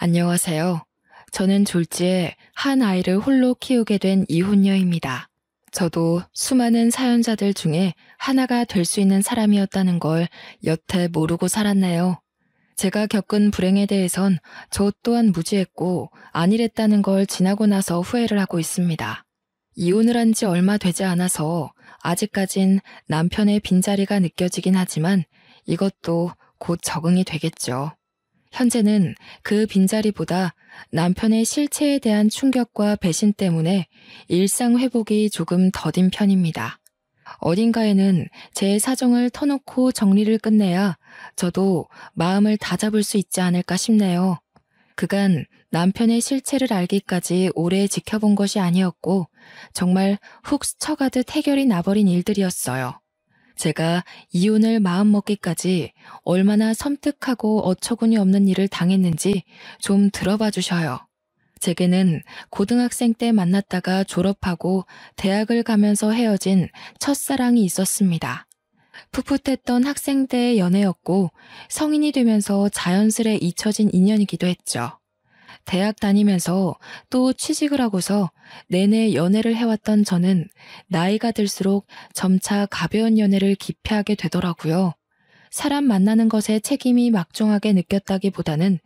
안녕하세요. 저는 졸지에 한 아이를 홀로 키우게 된 이혼녀입니다. 저도 수많은 사연자들 중에 하나가 될 수 있는 사람이었다는 걸 여태 모르고 살았네요. 제가 겪은 불행에 대해선 저 또한 무지했고 안일했다는 걸 지나고 나서 후회를 하고 있습니다. 이혼을 한 지 얼마 되지 않아서 아직까진 남편의 빈자리가 느껴지긴 하지만 이것도 곧 적응이 되겠죠. 현재는 그 빈자리보다 남편의 실체에 대한 충격과 배신 때문에 일상 회복이 조금 더딘 편입니다. 어딘가에는 제 사정을 터놓고 정리를 끝내야 저도 마음을 다잡을 수 있지 않을까 싶네요. 그간 남편의 실체를 알기까지 오래 지켜본 것이 아니었고 정말 훅 스쳐가듯 해결이 나버린 일들이었어요. 제가 이혼을 마음먹기까지 얼마나 섬뜩하고 어처구니 없는 일을 당했는지 좀 들어봐 주셔요. 제게는 고등학생 때 만났다가 졸업하고 대학을 가면서 헤어진 첫사랑이 있었습니다. 풋풋했던 학생 때의 연애였고 성인이 되면서 자연스레 잊혀진 인연이기도 했죠. 대학 다니면서 또 취직을 하고서 내내 연애를 해왔던 저는 나이가 들수록 점차 가벼운 연애를 기피하게 되더라고요. 사람 만나는 것에 책임이 막중하게 느꼈다기보다는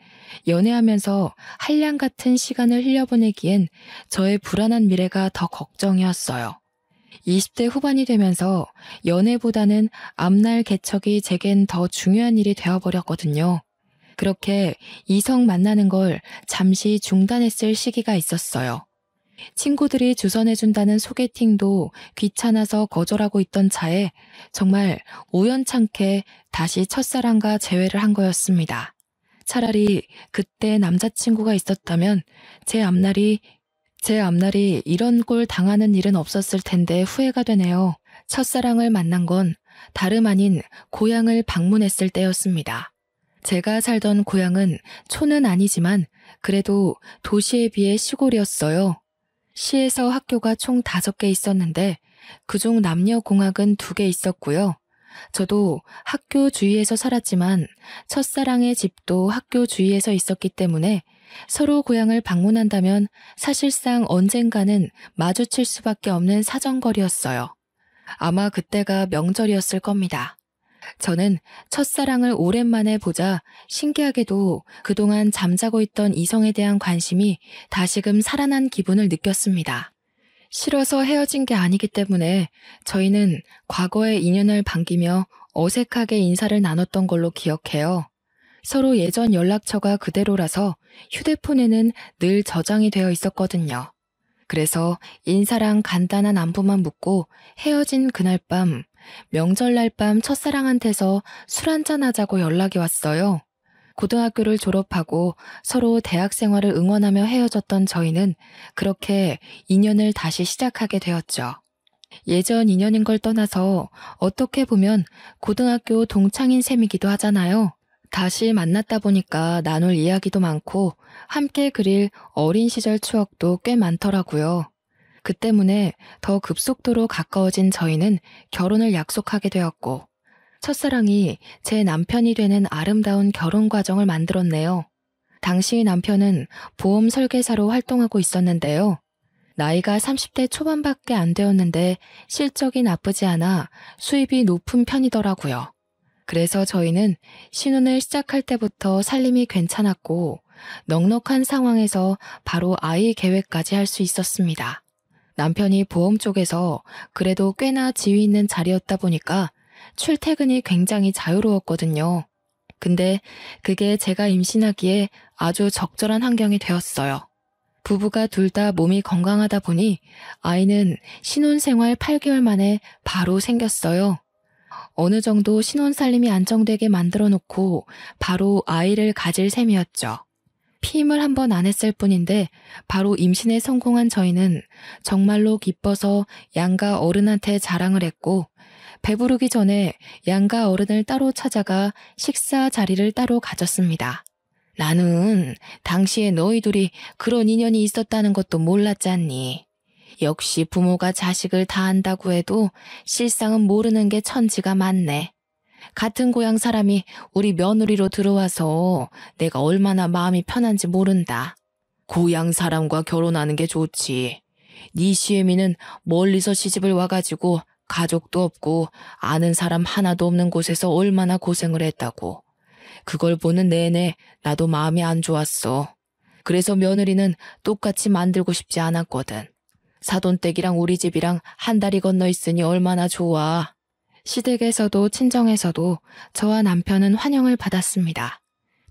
연애하면서 한량 같은 시간을 흘려보내기엔 저의 불안한 미래가 더 걱정이었어요. 20대 후반이 되면서 연애보다는 앞날 개척이 제겐 더 중요한 일이 되어버렸거든요. 그렇게 이성 만나는 걸 잠시 중단했을 시기가 있었어요. 친구들이 주선해준다는 소개팅도 귀찮아서 거절하고 있던 차에 정말 우연찮게 다시 첫사랑과 재회를 한 거였습니다. 차라리 그때 남자친구가 있었다면 제 앞날이 이런 꼴 당하는 일은 없었을 텐데 후회가 되네요. 첫사랑을 만난 건 다름 아닌 고향을 방문했을 때였습니다. 제가 살던 고향은 촌은 아니지만 그래도 도시에 비해 시골이었어요. 시에서 학교가 총 5개 있었는데 그중 남녀공학은 2개 있었고요. 저도 학교 주위에서 살았지만 첫사랑의 집도 학교 주위에서 있었기 때문에 서로 고향을 방문한다면 사실상 언젠가는 마주칠 수밖에 없는 사정거리였어요. 아마 그때가 명절이었을 겁니다. 저는 첫사랑을 오랜만에 보자 신기하게도 그동안 잠자고 있던 이성에 대한 관심이 다시금 살아난 기분을 느꼈습니다. 싫어서 헤어진 게 아니기 때문에 저희는 과거의 인연을 반기며 어색하게 인사를 나눴던 걸로 기억해요. 서로 예전 연락처가 그대로라서 휴대폰에는 늘 저장이 되어 있었거든요. 그래서 인사랑 간단한 안부만 묻고 헤어진 그날 밤, 명절날 밤 첫사랑한테서 술 한잔 하자고 연락이 왔어요. 고등학교를 졸업하고 서로 대학 생활을 응원하며 헤어졌던 저희는 그렇게 인연을 다시 시작하게 되었죠. 예전 인연인 걸 떠나서 어떻게 보면 고등학교 동창인 셈이기도 하잖아요. 다시 만났다 보니까 나눌 이야기도 많고 함께 그릴 어린 시절 추억도 꽤 많더라고요. 그 때문에 더 급속도로 가까워진 저희는 결혼을 약속하게 되었고 첫사랑이 제 남편이 되는 아름다운 결혼 과정을 만들었네요. 당시 남편은 보험 설계사로 활동하고 있었는데요. 나이가 30대 초반밖에 안 되었는데 실적이 나쁘지 않아 수입이 높은 편이더라고요. 그래서 저희는 신혼을 시작할 때부터 살림이 괜찮았고 넉넉한 상황에서 바로 아이 계획까지 할 수 있었습니다. 남편이 보험 쪽에서 그래도 꽤나 지위 있는 자리였다 보니까 출퇴근이 굉장히 자유로웠거든요. 근데 그게 제가 임신하기에 아주 적절한 환경이 되었어요. 부부가 둘 다 몸이 건강하다 보니 아이는 신혼생활 8개월 만에 바로 생겼어요. 어느 정도 신혼살림이 안정되게 만들어 놓고 바로 아이를 가질 셈이었죠. 피임을 한 번 안 했을 뿐인데 바로 임신에 성공한 저희는 정말로 기뻐서 양가 어른한테 자랑을 했고 배부르기 전에 양가 어른을 따로 찾아가 식사 자리를 따로 가졌습니다. 나는 당시에 너희 둘이 그런 인연이 있었다는 것도 몰랐잖니. 역시 부모가 자식을 다 안다고 해도 실상은 모르는 게 천지가 많네. 같은 고향 사람이 우리 며느리로 들어와서 내가 얼마나 마음이 편한지 모른다. 고향 사람과 결혼하는 게 좋지. 네 시애미는 멀리서 시집을 와가지고 가족도 없고 아는 사람 하나도 없는 곳에서 얼마나 고생을 했다고. 그걸 보는 내내 나도 마음이 안 좋았어. 그래서 며느리는 똑같이 만들고 싶지 않았거든. 사돈댁이랑 우리 집이랑 한 다리 건너 있으니 얼마나 좋아. 시댁에서도 친정에서도 저와 남편은 환영을 받았습니다.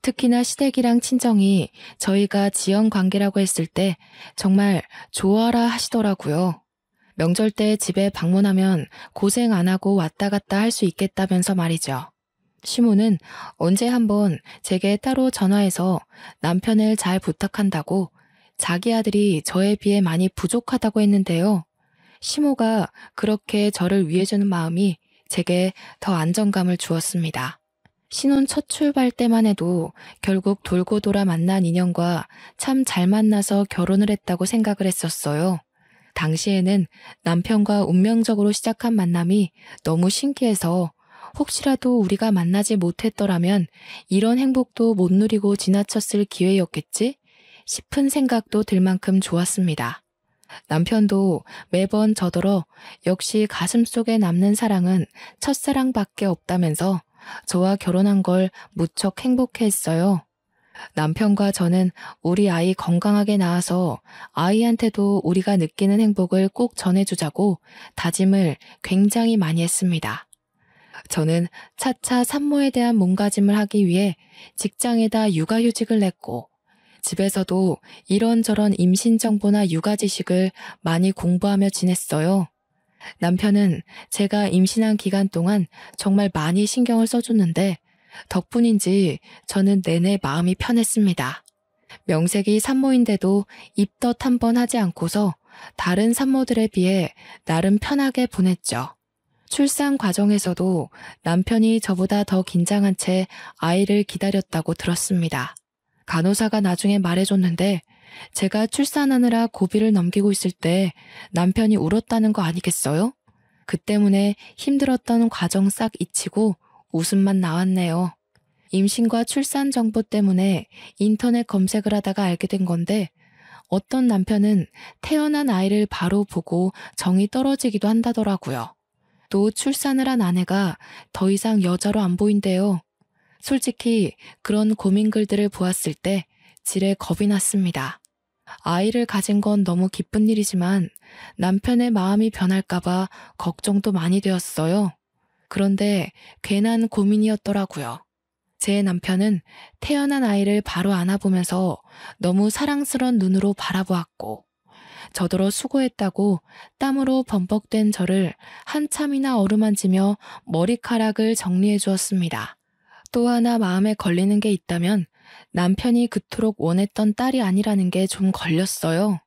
특히나 시댁이랑 친정이 저희가 지연 관계라고 했을 때 정말 좋아라 하시더라고요. 명절 때 집에 방문하면 고생 안 하고 왔다 갔다 할 수 있겠다면서 말이죠. 시모는 언제 한번 제게 따로 전화해서 남편을 잘 부탁한다고 자기 아들이 저에 비해 많이 부족하다고 했는데요. 시모가 그렇게 저를 위해주는 마음이 제게 더 안정감을 주었습니다. 신혼 첫 출발 때만 해도 결국 돌고 돌아 만난 인연과 참 잘 만나서 결혼을 했다고 생각을 했었어요. 당시에는 남편과 운명적으로 시작한 만남이 너무 신기해서 혹시라도 우리가 만나지 못했더라면 이런 행복도 못 누리고 지나쳤을 기회였겠지 싶은 생각도 들 만큼 좋았습니다. 남편도 매번 저더러 역시 가슴속에 남는 사랑은 첫사랑밖에 없다면서 저와 결혼한 걸 무척 행복해했어요. 남편과 저는 우리 아이 건강하게 낳아서 아이한테도 우리가 느끼는 행복을 꼭 전해주자고 다짐을 굉장히 많이 했습니다. 저는 차차 산모에 대한 몸가짐을 하기 위해 직장에다 육아휴직을 냈고 집에서도 이런저런 임신 정보나 육아 지식을 많이 공부하며 지냈어요. 남편은 제가 임신한 기간 동안 정말 많이 신경을 써줬는데 덕분인지 저는 내내 마음이 편했습니다. 명색이 산모인데도 입덧 한 번 하지 않고서 다른 산모들에 비해 나름 편하게 보냈죠. 출산 과정에서도 남편이 저보다 더 긴장한 채 아이를 기다렸다고 들었습니다. 간호사가 나중에 말해줬는데 제가 출산하느라 고비를 넘기고 있을 때 남편이 울었다는 거 아니겠어요? 그 때문에 힘들었던 과정 싹 잊히고 웃음만 나왔네요. 임신과 출산 정보 때문에 인터넷 검색을 하다가 알게 된 건데 어떤 남편은 태어난 아이를 바로 보고 정이 떨어지기도 한다더라고요. 또 출산을 한 아내가 더 이상 여자로 안 보인대요. 솔직히 그런 고민글들을 보았을 때 지레 겁이 났습니다. 아이를 가진 건 너무 기쁜 일이지만 남편의 마음이 변할까봐 걱정도 많이 되었어요. 그런데 괜한 고민이었더라고요. 제 남편은 태어난 아이를 바로 안아보면서 너무 사랑스런 눈으로 바라보았고 저더러 수고했다고 땀으로 범벅된 저를 한참이나 어루만지며 머리카락을 정리해 주었습니다. 또 하나 마음에 걸리는 게 있다면 남편이 그토록 원했던 딸이 아니라는 게 좀 걸렸어요.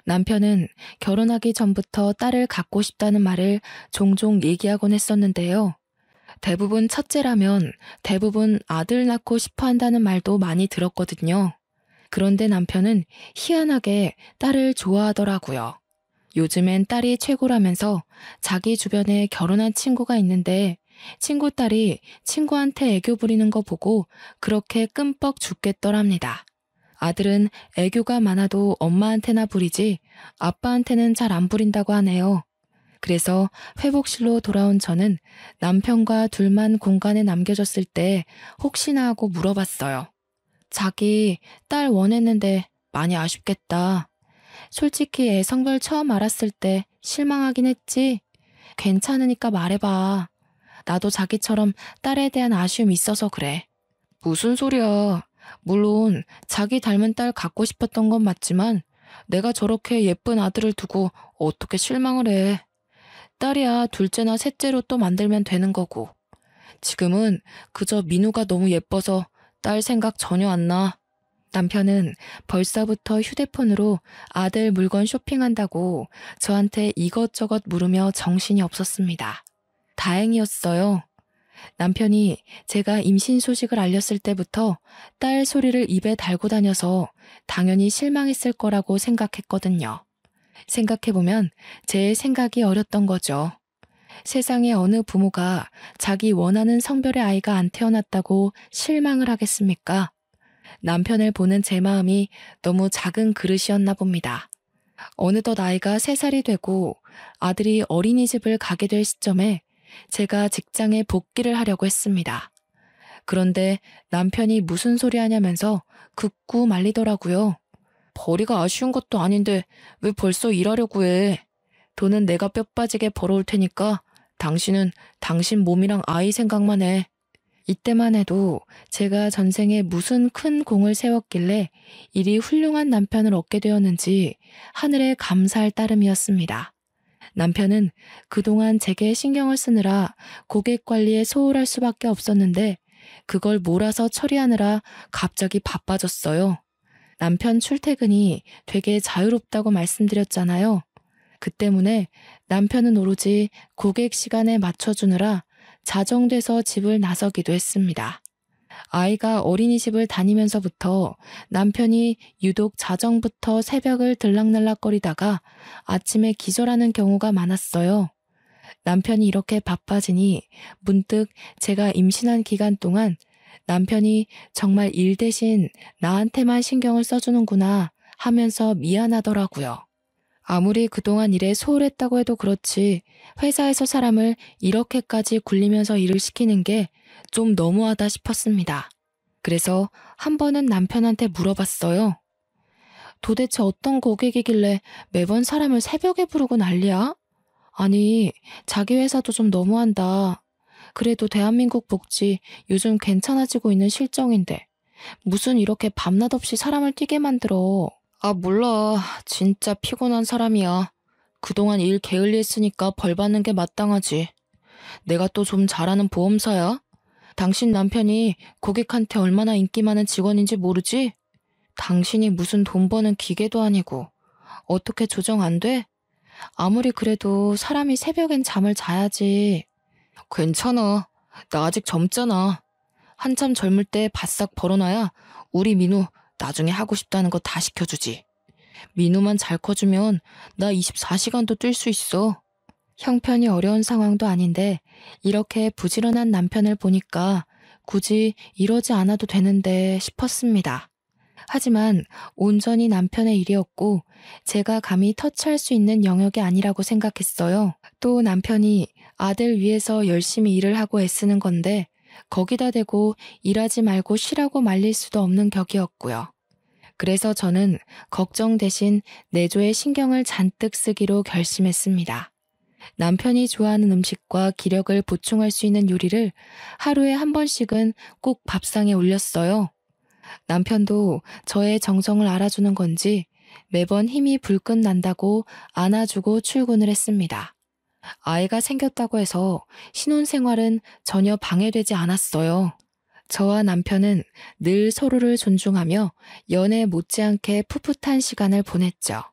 남편은 결혼하기 전부터 딸을 갖고 싶다는 말을 종종 얘기하곤 했었는데요. 대부분 첫째라면 대부분 아들 낳고 싶어 한다는 말도 많이 들었거든요. 그런데 남편은 희한하게 딸을 좋아하더라고요. 요즘엔 딸이 최고라면서 자기 주변에 결혼한 친구가 있는데 친구 딸이 친구한테 애교 부리는 거 보고 그렇게 끔뻑 죽겠더랍니다. 아들은 애교가 많아도 엄마한테나 부리지 아빠한테는 잘 안 부린다고 하네요. 그래서 회복실로 돌아온 저는 남편과 둘만 공간에 남겨졌을 때 혹시나 하고 물어봤어요. 자기 딸 원했는데 많이 아쉽겠다. 솔직히 애 성별 처음 알았을 때 실망하긴 했지. 괜찮으니까 말해봐. 나도 자기처럼 딸에 대한 아쉬움이 있어서 그래. 무슨 소리야. 물론 자기 닮은 딸 갖고 싶었던 건 맞지만 내가 저렇게 예쁜 아들을 두고 어떻게 실망을 해. 딸이야 둘째나 셋째로 또 만들면 되는 거고. 지금은 그저 민우가 너무 예뻐서 딸 생각 전혀 안 나. 남편은 벌써부터 휴대폰으로 아들 물건 쇼핑한다고 저한테 이것저것 물으며 정신이 없었습니다. 다행이었어요. 남편이 제가 임신 소식을 알렸을 때부터 딸 소리를 입에 달고 다녀서 당연히 실망했을 거라고 생각했거든요. 생각해보면 제 생각이 어렸던 거죠. 세상에 어느 부모가 자기 원하는 성별의 아이가 안 태어났다고 실망을 하겠습니까? 남편을 보는 제 마음이 너무 작은 그릇이었나 봅니다. 어느덧 아이가 3살이 되고 아들이 어린이집을 가게 될 시점에 제가 직장에 복귀를 하려고 했습니다. 그런데 남편이 무슨 소리 하냐면서 극구 말리더라고요. 벌이가 아쉬운 것도 아닌데 왜 벌써 일하려고 해? 돈은 내가 뼈 빠지게 벌어올 테니까 당신은 당신 몸이랑 아이 생각만 해. 이때만 해도 제가 전생에 무슨 큰 공을 세웠길래 이리 훌륭한 남편을 얻게 되었는지 하늘에 감사할 따름이었습니다. 남편은 그동안 제게 신경을 쓰느라 고객 관리에 소홀할 수밖에 없었는데 그걸 몰아서 처리하느라 갑자기 바빠졌어요. 남편 출퇴근이 되게 자유롭다고 말씀드렸잖아요. 그 때문에 남편은 오로지 고객 시간에 맞춰주느라 자정돼서 집을 나서기도 했습니다. 아이가 어린이집을 다니면서부터 남편이 유독 자정부터 새벽을 들락날락거리다가 아침에 기절하는 경우가 많았어요. 남편이 이렇게 바빠지니 문득 제가 임신한 기간 동안 남편이 정말 일 대신 나한테만 신경을 써주는구나 하면서 미안하더라고요. 아무리 그동안 일에 소홀했다고 해도 그렇지 회사에서 사람을 이렇게까지 굴리면서 일을 시키는 게 좀 너무하다 싶었습니다. 그래서 한 번은 남편한테 물어봤어요. 도대체 어떤 고객이길래 매번 사람을 새벽에 부르고 난리야? 아니, 자기 회사도 좀 너무한다. 그래도 대한민국 복지 요즘 괜찮아지고 있는 실정인데 무슨 이렇게 밤낮 없이 사람을 뛰게 만들어. 아, 몰라. 진짜 피곤한 사람이야. 그동안 일 게을리했으니까 벌 받는 게 마땅하지. 내가 또 좀 잘하는 보험사야? 당신 남편이 고객한테 얼마나 인기 많은 직원인지 모르지? 당신이 무슨 돈 버는 기계도 아니고 어떻게 조정 안 돼? 아무리 그래도 사람이 새벽엔 잠을 자야지. 괜찮아. 나 아직 젊잖아. 한참 젊을 때 바싹 벌어놔야 우리 민우 나중에 하고 싶다는 거 다 시켜주지. 민우만 잘 커주면 나 24시간도 뛸 수 있어. 형편이 어려운 상황도 아닌데 이렇게 부지런한 남편을 보니까 굳이 이러지 않아도 되는데 싶었습니다. 하지만 온전히 남편의 일이었고 제가 감히 터치할 수 있는 영역이 아니라고 생각했어요. 또 남편이 아들 위해서 열심히 일을 하고 애쓰는 건데 거기다 대고 일하지 말고 쉬라고 말릴 수도 없는 격이었고요. 그래서 저는 걱정 대신 내조에 신경을 잔뜩 쓰기로 결심했습니다. 남편이 좋아하는 음식과 기력을 보충할 수 있는 요리를 하루에 한 번씩은 꼭 밥상에 올렸어요. 남편도 저의 정성을 알아주는 건지 매번 힘이 불끈 난다고 안아주고 출근을 했습니다. 아이가 생겼다고 해서 신혼생활은 전혀 방해되지 않았어요. 저와 남편은 늘 서로를 존중하며 연애 못지않게 풋풋한 시간을 보냈죠.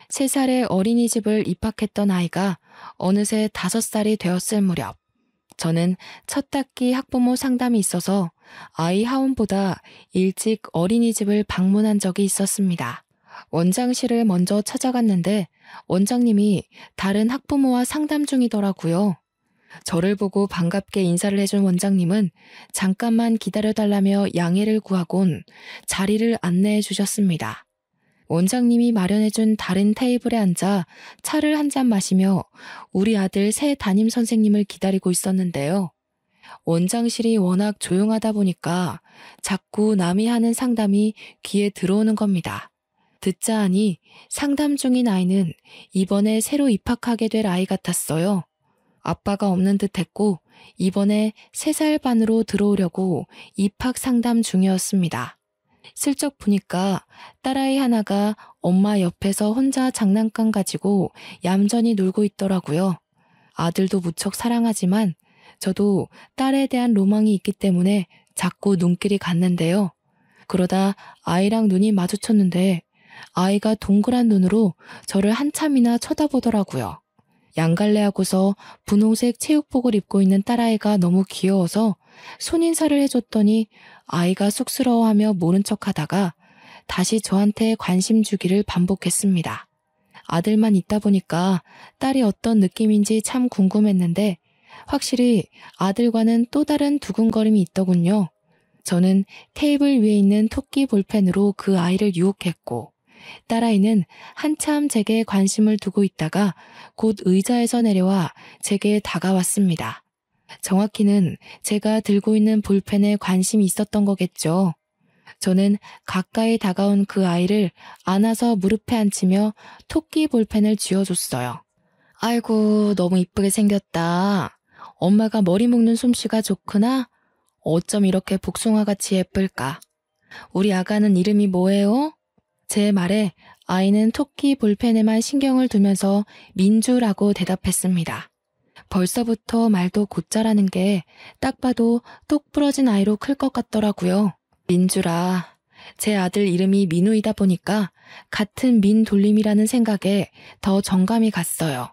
3살의 어린이집을 입학했던 아이가 어느새 5살이 되었을 무렵 저는 첫 학기 학부모 상담이 있어서 아이 하원보다 일찍 어린이집을 방문한 적이 있었습니다. 원장실을 먼저 찾아갔는데 원장님이 다른 학부모와 상담 중이더라고요. 저를 보고 반갑게 인사를 해준 원장님은 잠깐만 기다려달라며 양해를 구하곤 자리를 안내해 주셨습니다. 원장님이 마련해준 다른 테이블에 앉아 차를 한 잔 마시며 우리 아들 새 담임 선생님을 기다리고 있었는데요. 원장실이 워낙 조용하다 보니까 자꾸 남이 하는 상담이 귀에 들어오는 겁니다. 듣자 하니 상담 중인 아이는 이번에 새로 입학하게 될 아이 같았어요. 아빠가 없는 듯 했고 이번에 3살 반으로 들어오려고 입학 상담 중이었습니다. 슬쩍 보니까 딸아이 하나가 엄마 옆에서 혼자 장난감 가지고 얌전히 놀고 있더라고요. 아들도 무척 사랑하지만 저도 딸에 대한 로망이 있기 때문에 자꾸 눈길이 갔는데요. 그러다 아이랑 눈이 마주쳤는데 아이가 동그란 눈으로 저를 한참이나 쳐다보더라고요. 양갈래하고서 분홍색 체육복을 입고 있는 딸아이가 너무 귀여워서 손인사를 해줬더니 아이가 쑥스러워하며 모른 척하다가 다시 저한테 관심 주기를 반복했습니다. 아들만 있다 보니까 딸이 어떤 느낌인지 참 궁금했는데 확실히 아들과는 또 다른 두근거림이 있더군요. 저는 테이블 위에 있는 토끼 볼펜으로 그 아이를 유혹했고 딸아이는 한참 제게 관심을 두고 있다가 곧 의자에서 내려와 제게 다가왔습니다. 정확히는 제가 들고 있는 볼펜에 관심이 있었던 거겠죠. 저는 가까이 다가온 그 아이를 안아서 무릎에 앉히며 토끼 볼펜을 쥐어줬어요. 아이고, 너무 이쁘게 생겼다. 엄마가 머리 묶는 솜씨가 좋구나. 어쩜 이렇게 복숭아같이 예쁠까? 우리 아가는 이름이 뭐예요? 제 말에 아이는 토끼 볼펜에만 신경을 두면서 민주라고 대답했습니다. 벌써부터 말도 곧잘하는 게 딱 봐도 똑 부러진 아이로 클 것 같더라고요. 민주라. 제 아들 이름이 민우이다 보니까 같은 민 돌림이라는 생각에 더 정감이 갔어요.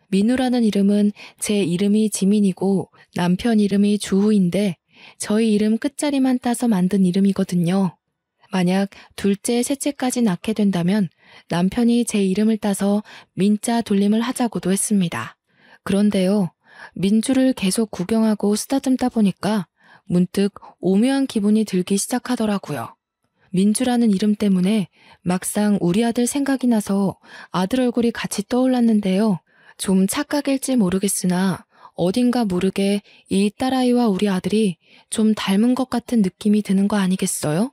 민우라는 이름은 제 이름이 지민이고 남편 이름이 주우인데 저희 이름 끝자리만 따서 만든 이름이거든요. 만약 둘째, 셋째까지 낳게 된다면 남편이 제 이름을 따서 민자 돌림을 하자고도 했습니다. 그런데요, 민주를 계속 구경하고 쓰다듬다 보니까 문득 오묘한 기분이 들기 시작하더라고요. 민주라는 이름 때문에 막상 우리 아들 생각이 나서 아들 얼굴이 같이 떠올랐는데요. 좀 착각일지 모르겠으나 어딘가 모르게 이 딸아이와 우리 아들이 좀 닮은 것 같은 느낌이 드는 거 아니겠어요?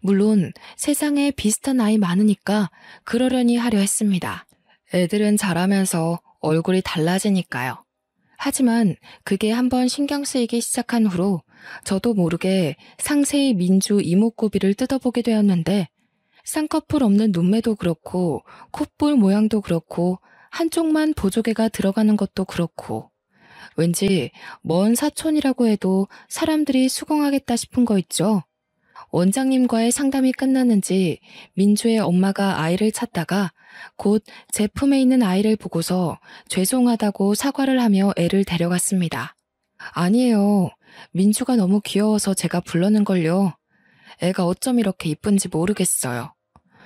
물론 세상에 비슷한 아이 많으니까 그러려니 하려 했습니다. 애들은 자라면서 얼굴이 달라지니까요. 하지만 그게 한번 신경 쓰이기 시작한 후로 저도 모르게 상세히 민주 이목구비를 뜯어보게 되었는데 쌍꺼풀 없는 눈매도 그렇고 콧볼 모양도 그렇고 한쪽만 보조개가 들어가는 것도 그렇고 왠지 먼 사촌이라고 해도 사람들이 수긍하겠다 싶은 거 있죠. 원장님과의 상담이 끝났는지 민주의 엄마가 아이를 찾다가 곧 제 품에 있는 아이를 보고서 죄송하다고 사과를 하며 애를 데려갔습니다. 아니에요. 민주가 너무 귀여워서 제가 불렀는걸요. 애가 어쩜 이렇게 이쁜지 모르겠어요.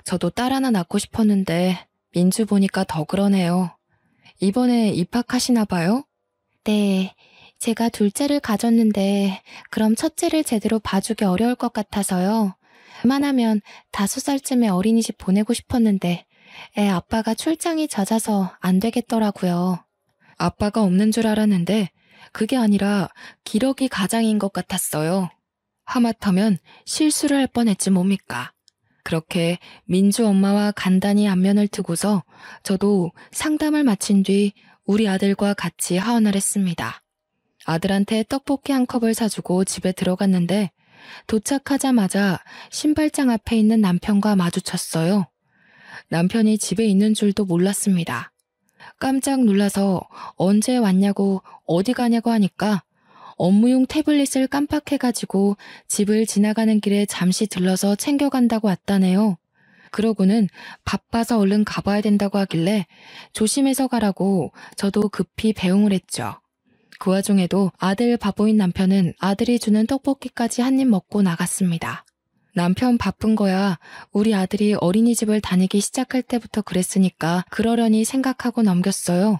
저도 딸 하나 낳고 싶었는데 민주 보니까 더 그러네요. 이번에 입학하시나 봐요? 네. 제가 둘째를 가졌는데 그럼 첫째를 제대로 봐주기 어려울 것 같아서요. 웬만하면 5살쯤에 어린이집 보내고 싶었는데 애 아빠가 출장이 잦아서 안 되겠더라고요. 아빠가 없는 줄 알았는데 그게 아니라 기러기 가장인 것 같았어요. 하마터면 실수를 할 뻔했지 뭡니까. 그렇게 민주 엄마와 간단히 안면을 트고서 저도 상담을 마친 뒤 우리 아들과 같이 하원을 했습니다. 아들한테 떡볶이 한 컵을 사주고 집에 들어갔는데 도착하자마자 신발장 앞에 있는 남편과 마주쳤어요. 남편이 집에 있는 줄도 몰랐습니다. 깜짝 놀라서 언제 왔냐고 어디 가냐고 하니까 업무용 태블릿을 깜빡해가지고 집을 지나가는 길에 잠시 들러서 챙겨간다고 왔다네요. 그러고는 바빠서 얼른 가봐야 된다고 하길래 조심해서 가라고 저도 급히 배웅을 했죠. 그 와중에도 아들 바보인 남편은 아들이 주는 떡볶이까지 한 입 먹고 나갔습니다. 남편 바쁜 거야 우리 아들이 어린이집을 다니기 시작할 때부터 그랬으니까 그러려니 생각하고 넘겼어요.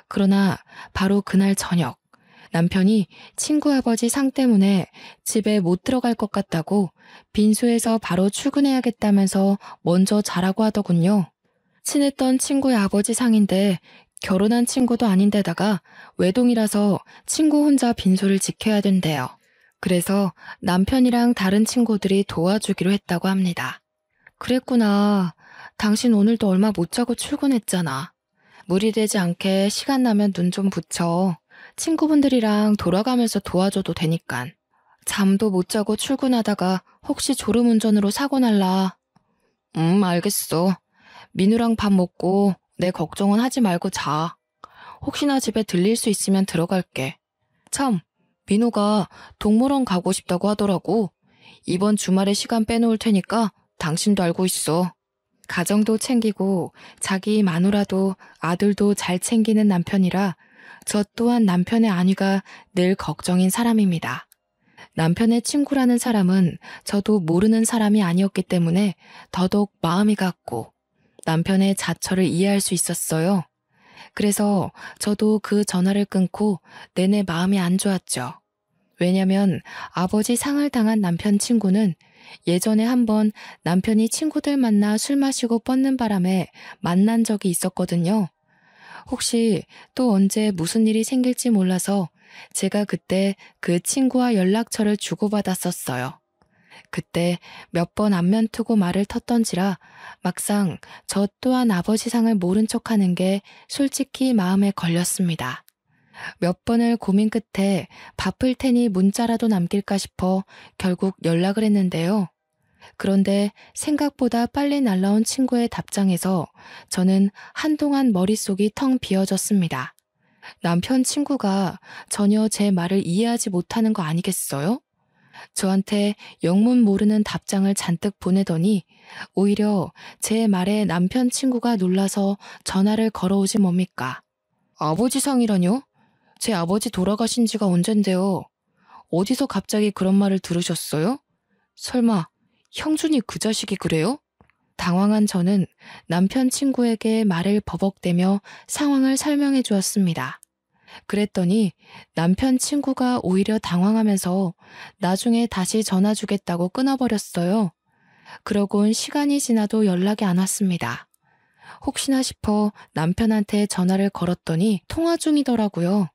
그러나 바로 그날 저녁 남편이 친구 아버지 상 때문에 집에 못 들어갈 것 같다고 빈소에서 바로 출근해야겠다면서 먼저 자라고 하더군요. 친했던 친구의 아버지 상인데 결혼한 친구도 아닌데다가 외동이라서 친구 혼자 빈소를 지켜야 된대요. 그래서 남편이랑 다른 친구들이 도와주기로 했다고 합니다. 그랬구나. 당신 오늘도 얼마 못 자고 출근했잖아. 무리되지 않게 시간 나면 눈 좀 붙여. 친구분들이랑 돌아가면서 도와줘도 되니깐. 잠도 못 자고 출근하다가 혹시 졸음운전으로 사고 날라. 알겠어. 민우랑 밥 먹고 내 걱정은 하지 말고 자. 혹시나 집에 들릴 수 있으면 들어갈게. 참, 민우가 동물원 가고 싶다고 하더라고. 이번 주말에 시간 빼놓을 테니까 당신도 알고 있어. 가정도 챙기고 자기 마누라도 아들도 잘 챙기는 남편이라 저 또한 남편의 안위가 늘 걱정인 사람입니다. 남편의 친구라는 사람은 저도 모르는 사람이 아니었기 때문에 더더욱 마음이 갔고 남편의 자처를 이해할 수 있었어요. 그래서 저도 그 전화를 끊고 내내 마음이 안 좋았죠. 왜냐면 아버지 상을 당한 남편 친구는 예전에 한번 남편이 친구들 만나 술 마시고 뻗는 바람에 만난 적이 있었거든요. 혹시 또 언제 무슨 일이 생길지 몰라서 제가 그때 그 친구와 연락처를 주고받았었어요. 그때 몇 번 안면 트고 말을 텄던지라 막상 저 또한 아버지 상을 모른 척하는 게 솔직히 마음에 걸렸습니다. 몇 번을 고민 끝에 바쁠 테니 문자라도 남길까 싶어 결국 연락을 했는데요. 그런데 생각보다 빨리 날라온 친구의 답장에서 저는 한동안 머릿속이 텅 비어졌습니다. 남편 친구가 전혀 제 말을 이해하지 못하는 거 아니겠어요? 저한테 영문 모르는 답장을 잔뜩 보내더니 오히려 제 말에 남편 친구가 놀라서 전화를 걸어오지 뭡니까? 아버지 상이라뇨? 제 아버지 돌아가신 지가 언젠데요. 어디서 갑자기 그런 말을 들으셨어요? 설마 형준이 그 자식이 그래요? 당황한 저는 남편 친구에게 말을 버벅대며 상황을 설명해 주었습니다. 그랬더니 남편 친구가 오히려 당황하면서 나중에 다시 전화 주겠다고 끊어버렸어요. 그러곤 시간이 지나도 연락이 안 왔습니다. 혹시나 싶어 남편한테 전화를 걸었더니 통화 중이더라고요.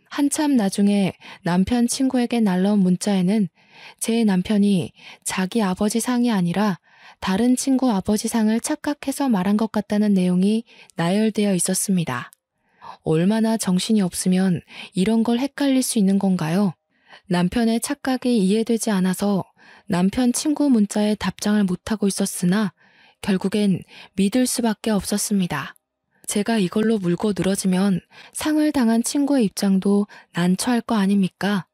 한참 나중에 남편 친구에게 날라온 문자에는 제 남편이 자기 아버지 상이 아니라 다른 친구 아버지 상을 착각해서 말한 것 같다는 내용이 나열되어 있었습니다. 얼마나 정신이 없으면 이런 걸 헷갈릴 수 있는 건가요? 남편의 착각이 이해되지 않아서 남편 친구 문자에 답장을 못하고 있었으나 결국엔 믿을 수밖에 없었습니다. 제가 이걸로 물고 늘어지면 상을 당한 친구의 입장도 난처할 거 아닙니까?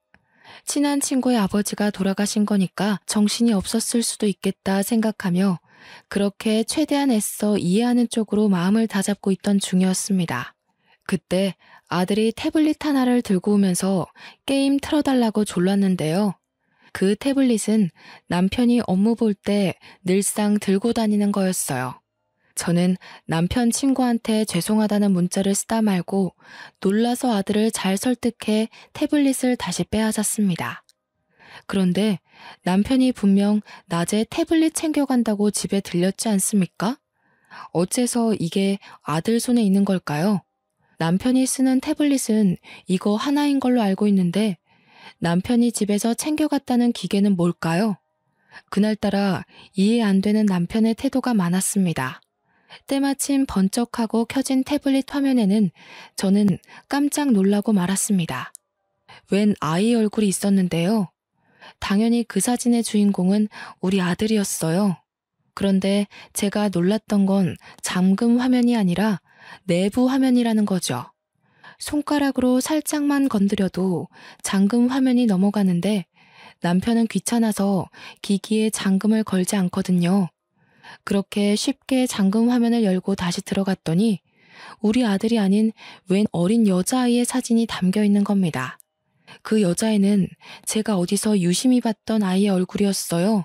친한 친구의 아버지가 돌아가신 거니까 정신이 없었을 수도 있겠다 생각하며 그렇게 최대한 애써 이해하는 쪽으로 마음을 다잡고 있던 중이었습니다. 그때 아들이 태블릿 하나를 들고 오면서 게임 틀어달라고 졸랐는데요. 그 태블릿은 남편이 업무 볼 때 늘상 들고 다니는 거였어요. 저는 남편 친구한테 죄송하다는 문자를 쓰다 말고 놀라서 아들을 잘 설득해 태블릿을 다시 빼앗았습니다. 그런데 남편이 분명 낮에 태블릿 챙겨간다고 집에 들렸지 않습니까? 어째서 이게 아들 손에 있는 걸까요? 남편이 쓰는 태블릿은 이거 하나인 걸로 알고 있는데 남편이 집에서 챙겨갔다는 기계는 뭘까요? 그날따라 이해 안 되는 남편의 태도가 많았습니다. 때마침 번쩍하고 켜진 태블릿 화면에는 저는 깜짝 놀라고 말았습니다. 웬 아이 얼굴이 있었는데요. 당연히 그 사진의 주인공은 우리 아들이었어요. 그런데 제가 놀랐던 건 잠금 화면이 아니라 내부 화면이라는 거죠. 손가락으로 살짝만 건드려도 잠금 화면이 넘어가는데 남편은 귀찮아서 기기에 잠금을 걸지 않거든요. 그렇게 쉽게 잠금 화면을 열고 다시 들어갔더니 우리 아들이 아닌 웬 어린 여자아이의 사진이 담겨 있는 겁니다. 그 여자애는 제가 어디서 유심히 봤던 아이의 얼굴이었어요.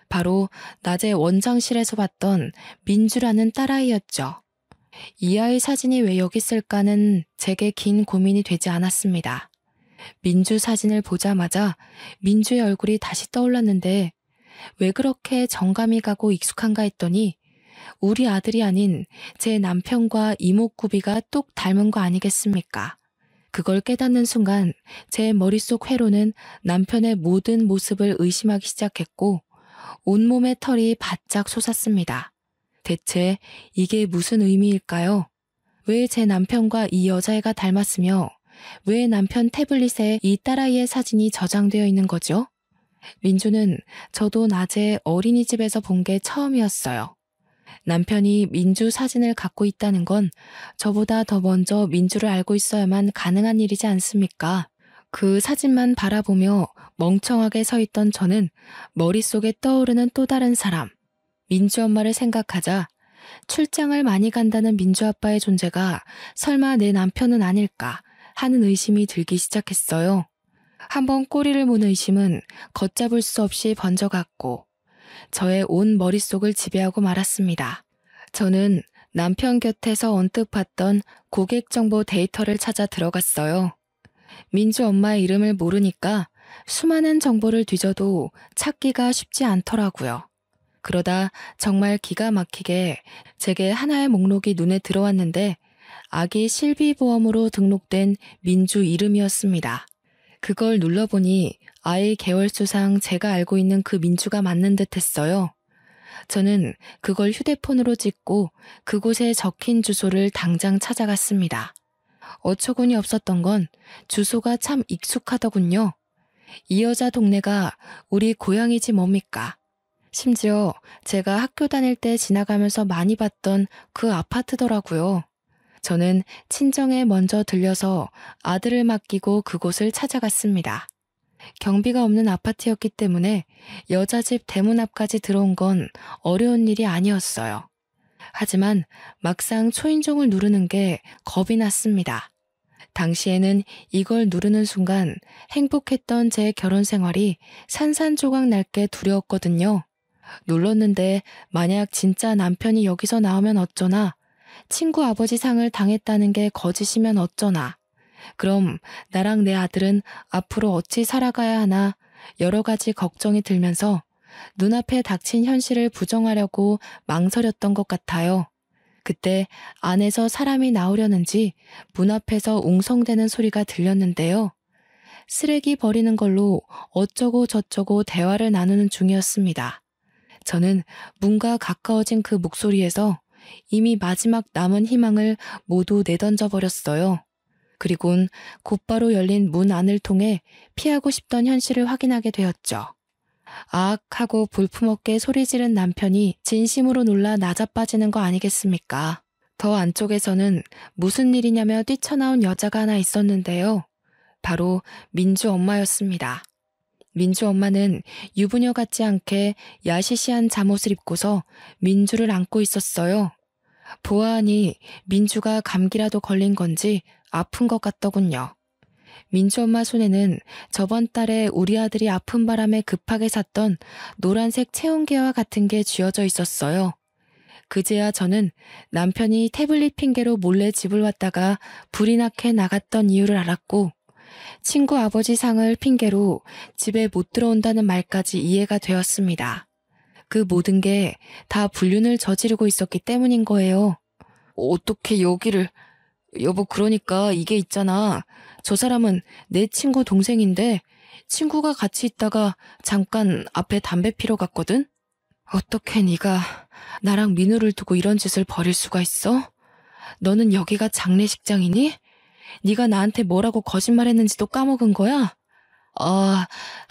바로 낮에 원장실에서 봤던 민주라는 딸아이였죠. 이 아이 사진이 왜 여기 있을까는 제게 긴 고민이 되지 않았습니다. 민주 사진을 보자마자 민주의 얼굴이 다시 떠올랐는데 왜 그렇게 정감이 가고 익숙한가 했더니 우리 아들이 아닌 제 남편과 이목구비가 똑 닮은 거 아니겠습니까? 그걸 깨닫는 순간 제 머릿속 회로는 남편의 모든 모습을 의심하기 시작했고 온몸의 털이 바짝 솟았습니다. 대체 이게 무슨 의미일까요? 왜 제 남편과 이 여자애가 닮았으며 왜 남편 태블릿에 이 딸아이의 사진이 저장되어 있는 거죠? 민주는 저도 낮에 어린이집에서 본 게 처음이었어요. 남편이 민주 사진을 갖고 있다는 건 저보다 더 먼저 민주를 알고 있어야만 가능한 일이지 않습니까? 그 사진만 바라보며 멍청하게 서 있던 저는 머릿속에 떠오르는 또 다른 사람, 민주 엄마를 생각하자 출장을 많이 간다는 민주 아빠의 존재가 설마 내 남편은 아닐까 하는 의심이 들기 시작했어요. 한번 꼬리를 문 의심은 걷잡을 수 없이 번져갔고 저의 온 머릿속을 지배하고 말았습니다. 저는 남편 곁에서 언뜻 봤던 고객 정보 데이터를 찾아 들어갔어요. 민주 엄마의 이름을 모르니까 수많은 정보를 뒤져도 찾기가 쉽지 않더라고요. 그러다 정말 기가 막히게 제게 하나의 목록이 눈에 들어왔는데 아기 실비보험으로 등록된 민주 이름이었습니다. 그걸 눌러보니 아이 개월수상 제가 알고 있는 그 민주가 맞는 듯 했어요. 저는 그걸 휴대폰으로 찍고 그곳에 적힌 주소를 당장 찾아갔습니다. 어처구니 없었던 건 주소가 참 익숙하더군요. 이 여자 동네가 우리 고향이지 뭡니까? 심지어 제가 학교 다닐 때 지나가면서 많이 봤던 그 아파트더라고요. 저는 친정에 먼저 들려서 아들을 맡기고 그곳을 찾아갔습니다. 경비가 없는 아파트였기 때문에 여자 집 대문 앞까지 들어온 건 어려운 일이 아니었어요. 하지만 막상 초인종을 누르는 게 겁이 났습니다. 당시에는 이걸 누르는 순간 행복했던 제 결혼 생활이 산산조각 날 게 두려웠거든요. 눌렀는데 만약 진짜 남편이 여기서 나오면 어쩌나, 친구 아버지 상을 당했다는 게 거짓이면 어쩌나, 그럼 나랑 내 아들은 앞으로 어찌 살아가야 하나 여러 가지 걱정이 들면서 눈앞에 닥친 현실을 부정하려고 망설였던 것 같아요. 그때 안에서 사람이 나오려는지 문 앞에서 웅성대는 소리가 들렸는데요. 쓰레기 버리는 걸로 어쩌고 저쩌고 대화를 나누는 중이었습니다. 저는 문과 가까워진 그 목소리에서 이미 마지막 남은 희망을 모두 내던져 버렸어요. 그리곤 곧바로 열린 문 안을 통해 피하고 싶던 현실을 확인하게 되었죠. 아악 하고 볼품없게 소리 지른 남편이 진심으로 놀라 나자빠지는 거 아니겠습니까? 더 안쪽에서는 무슨 일이냐며 뛰쳐나온 여자가 하나 있었는데요. 바로 민주 엄마였습니다. 민주 엄마는 유부녀 같지 않게 야시시한 잠옷을 입고서 민주를 안고 있었어요. 보아하니 민주가 감기라도 걸린 건지 아픈 것 같더군요. 민주 엄마 손에는 저번 달에 우리 아들이 아픈 바람에 급하게 샀던 노란색 체온계와 같은 게 쥐어져 있었어요. 그제야 저는 남편이 태블릿 핑계로 몰래 집을 왔다가 불이 나게 나갔던 이유를 알았고, 친구 아버지 상을 핑계로 집에 못 들어온다는 말까지 이해가 되었습니다. 그 모든 게 다 불륜을 저지르고 있었기 때문인 거예요. 어떻게 여기를... 여보, 그러니까 이게 있잖아. 저 사람은 내 친구 동생인데 친구가 같이 있다가 잠깐 앞에 담배 피러 갔거든? 어떻게 네가 나랑 민우를 두고 이런 짓을 벌일 수가 있어? 너는 여기가 장례식장이니? 네가 나한테 뭐라고 거짓말했는지도 까먹은 거야? 아,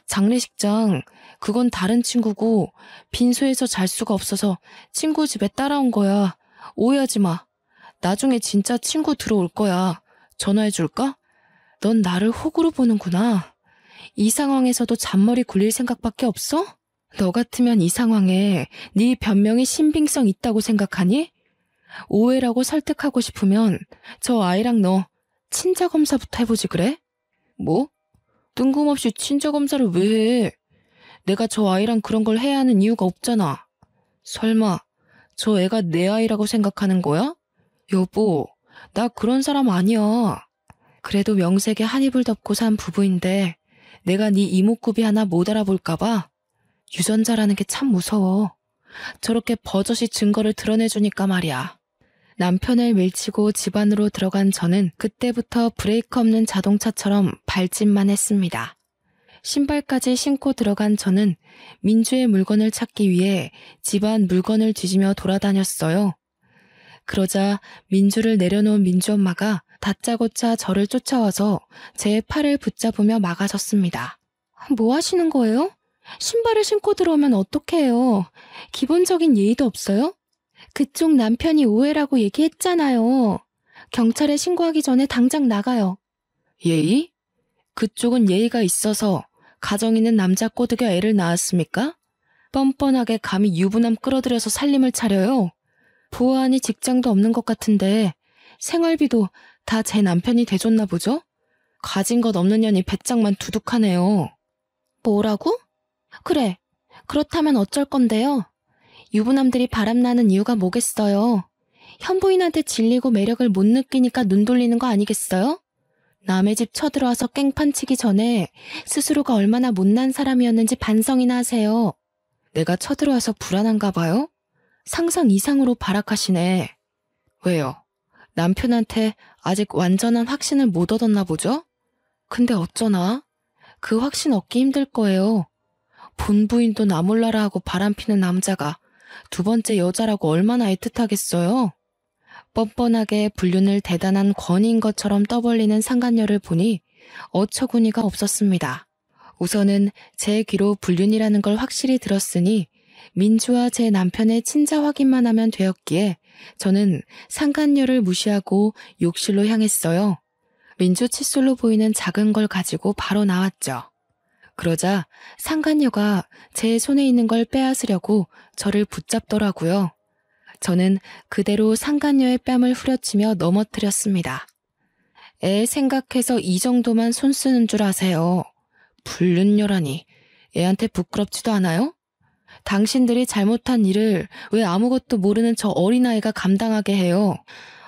장례식장, 그건 다른 친구고 빈소에서 잘 수가 없어서 친구 집에 따라온 거야. 오해하지 마. 나중에 진짜 친구 들어올 거야. 전화해줄까? 넌 나를 호구로 보는구나. 이 상황에서도 잔머리 굴릴 생각밖에 없어? 너 같으면 이 상황에 네 변명이 신빙성 있다고 생각하니? 오해라고 설득하고 싶으면 저 아이랑 너 친자검사부터 해보지 그래? 뭐? 뜬금없이 친자검사를 왜 해? 내가 저 아이랑 그런 걸 해야 하는 이유가 없잖아. 설마 저 애가 내 아이라고 생각하는 거야? 여보, 나 그런 사람 아니야. 그래도 명색에 한 입을 덮고 산 부부인데 내가 네 이목구비 하나 못 알아볼까 봐. 유전자라는 게 참 무서워. 저렇게 버젓이 증거를 드러내주니까 말이야. 남편을 밀치고 집 안으로 들어간 저는 그때부터 브레이크 없는 자동차처럼 발짓만 했습니다. 신발까지 신고 들어간 저는 민주의 물건을 찾기 위해 집안 물건을 뒤지며 돌아다녔어요. 그러자 민주를 내려놓은 민주 엄마가 다짜고짜 저를 쫓아와서 제 팔을 붙잡으며 막아섰습니다. 뭐 하시는 거예요? 신발을 신고 들어오면 어떡해요? 기본적인 예의도 없어요? 그쪽 남편이 오해라고 얘기했잖아요. 경찰에 신고하기 전에 당장 나가요. 예의? 그쪽은 예의가 있어서 가정 있는 남자 꼬드겨 애를 낳았습니까? 뻔뻔하게 감히 유부남 끌어들여서 살림을 차려요. 보아하니 직장도 없는 것 같은데 생활비도 다 제 남편이 대줬나 보죠? 가진 것 없는 년이 배짱만 두둑하네요. 뭐라고? 그래, 그렇다면 어쩔 건데요? 유부남들이 바람나는 이유가 뭐겠어요? 현부인한테 질리고 매력을 못 느끼니까 눈 돌리는 거 아니겠어요? 남의 집 쳐들어와서 깽판 치기 전에 스스로가 얼마나 못난 사람이었는지 반성이나 하세요. 내가 쳐들어와서 불안한가 봐요? 상상 이상으로 발악하시네. 왜요? 남편한테 아직 완전한 확신을 못 얻었나 보죠? 근데 어쩌나? 그 확신 얻기 힘들 거예요. 본부인도 나 몰라라 하고 바람피는 남자가 두 번째 여자라고 얼마나 애틋하겠어요? 뻔뻔하게 불륜을 대단한 권위인 것처럼 떠벌리는 상간녀를 보니 어처구니가 없었습니다. 우선은 제 귀로 불륜이라는 걸 확실히 들었으니 민주와 제 남편의 친자 확인만 하면 되었기에 저는 상간녀를 무시하고 욕실로 향했어요. 민주 칫솔로 보이는 작은 걸 가지고 바로 나왔죠. 그러자 상간녀가 제 손에 있는 걸 빼앗으려고 저를 붙잡더라고요. 저는 그대로 상간녀의 뺨을 후려치며 넘어뜨렸습니다. 애 생각해서 이 정도만 손 쓰는 줄 아세요. 불륜녀라니 애한테 부끄럽지도 않아요? 당신들이 잘못한 일을 왜 아무것도 모르는 저 어린아이가 감당하게 해요?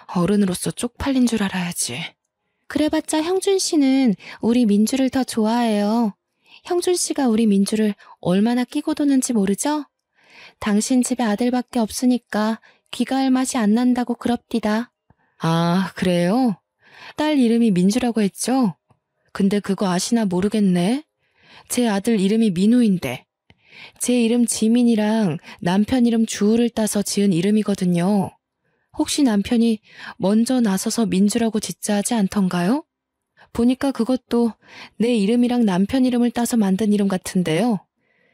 어른으로서 쪽팔린 줄 알아야지. 그래봤자 형준 씨는 우리 민주를 더 좋아해요. 형준 씨가 우리 민주를 얼마나 끼고 도는지 모르죠? 당신 집에 아들밖에 없으니까 귀가할 맛이 안 난다고 그럽디다. 아, 그래요? 딸 이름이 민주라고 했죠? 근데 그거 아시나 모르겠네. 제 아들 이름이 민우인데 제 이름 지민이랑 남편 이름 주우를 따서 지은 이름이거든요. 혹시 남편이 먼저 나서서 민주라고 짓자 하지 않던가요? 보니까 그것도 내 이름이랑 남편 이름을 따서 만든 이름 같은데요.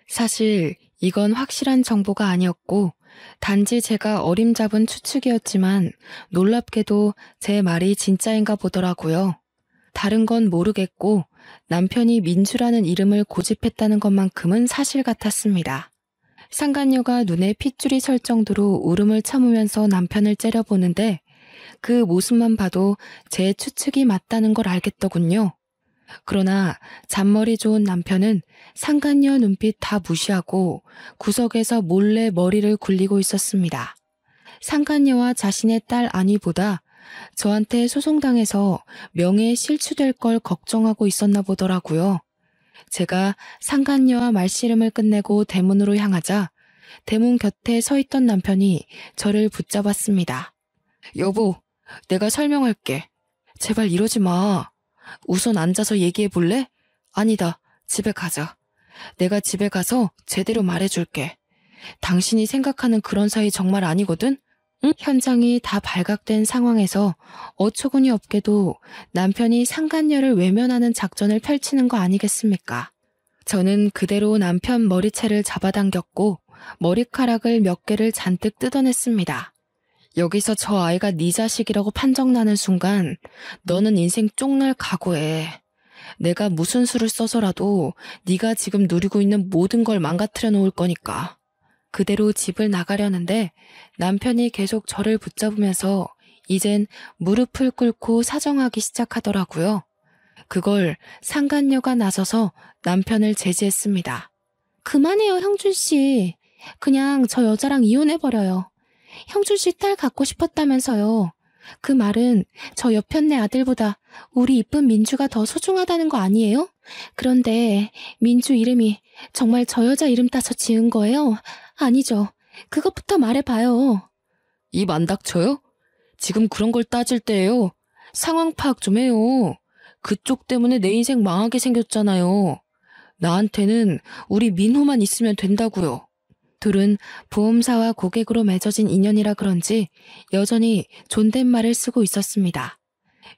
사실 이건 확실한 정보가 아니었고 단지 제가 어림잡은 추측이었지만 놀랍게도 제 말이 진짜인가 보더라고요. 다른 건 모르겠고 남편이 민주라는 이름을 고집했다는 것만큼은 사실 같았습니다. 상간녀가 눈에 핏줄이 설 정도로 울음을 참으면서 남편을 째려보는데 그 모습만 봐도 제 추측이 맞다는 걸 알겠더군요. 그러나 잔머리 좋은 남편은 상간녀 눈빛 다 무시하고 구석에서 몰래 머리를 굴리고 있었습니다. 상간녀와 자신의 딸 아니보다 저한테 소송당해서 명예에 실추될 걸 걱정하고 있었나 보더라고요. 제가 상간녀와 말씨름을 끝내고 대문으로 향하자 대문 곁에 서 있던 남편이 저를 붙잡았습니다. 여보, 내가 설명할게. 제발 이러지 마. 우선 앉아서 얘기해 볼래? 아니다, 집에 가자. 내가 집에 가서 제대로 말해줄게. 당신이 생각하는 그런 사이 정말 아니거든? 응? 현장이 다 발각된 상황에서 어처구니 없게도 남편이 상간녀를 외면하는 작전을 펼치는 거 아니겠습니까? 저는 그대로 남편 머리채를 잡아당겼고 머리카락을 몇 개를 잔뜩 뜯어냈습니다. 여기서 저 아이가 네 자식이라고 판정나는 순간 너는 인생 쪽날 각오해. 내가 무슨 수를 써서라도 네가 지금 누리고 있는 모든 걸 망가뜨려 놓을 거니까. 그대로 집을 나가려는데 남편이 계속 저를 붙잡으면서 이젠 무릎을 꿇고 사정하기 시작하더라고요. 그걸 상간녀가 나서서 남편을 제지했습니다. 그만해요, 형준 씨. 그냥 저 여자랑 이혼해버려요. 형준 씨 딸 갖고 싶었다면서요. 그 말은 저 옆편네 아들보다 우리 이쁜 민주가 더 소중하다는 거 아니에요? 그런데 민주 이름이 정말 저 여자 이름 따서 지은 거예요? 아니죠. 그것부터 말해봐요. 입 안 닥쳐요? 지금 그런 걸 따질 때예요. 상황 파악 좀 해요. 그쪽 때문에 내 인생 망하게 생겼잖아요. 나한테는 우리 민호만 있으면 된다고요. 둘은 보험사와 고객으로 맺어진 인연이라 그런지 여전히 존댓말을 쓰고 있었습니다.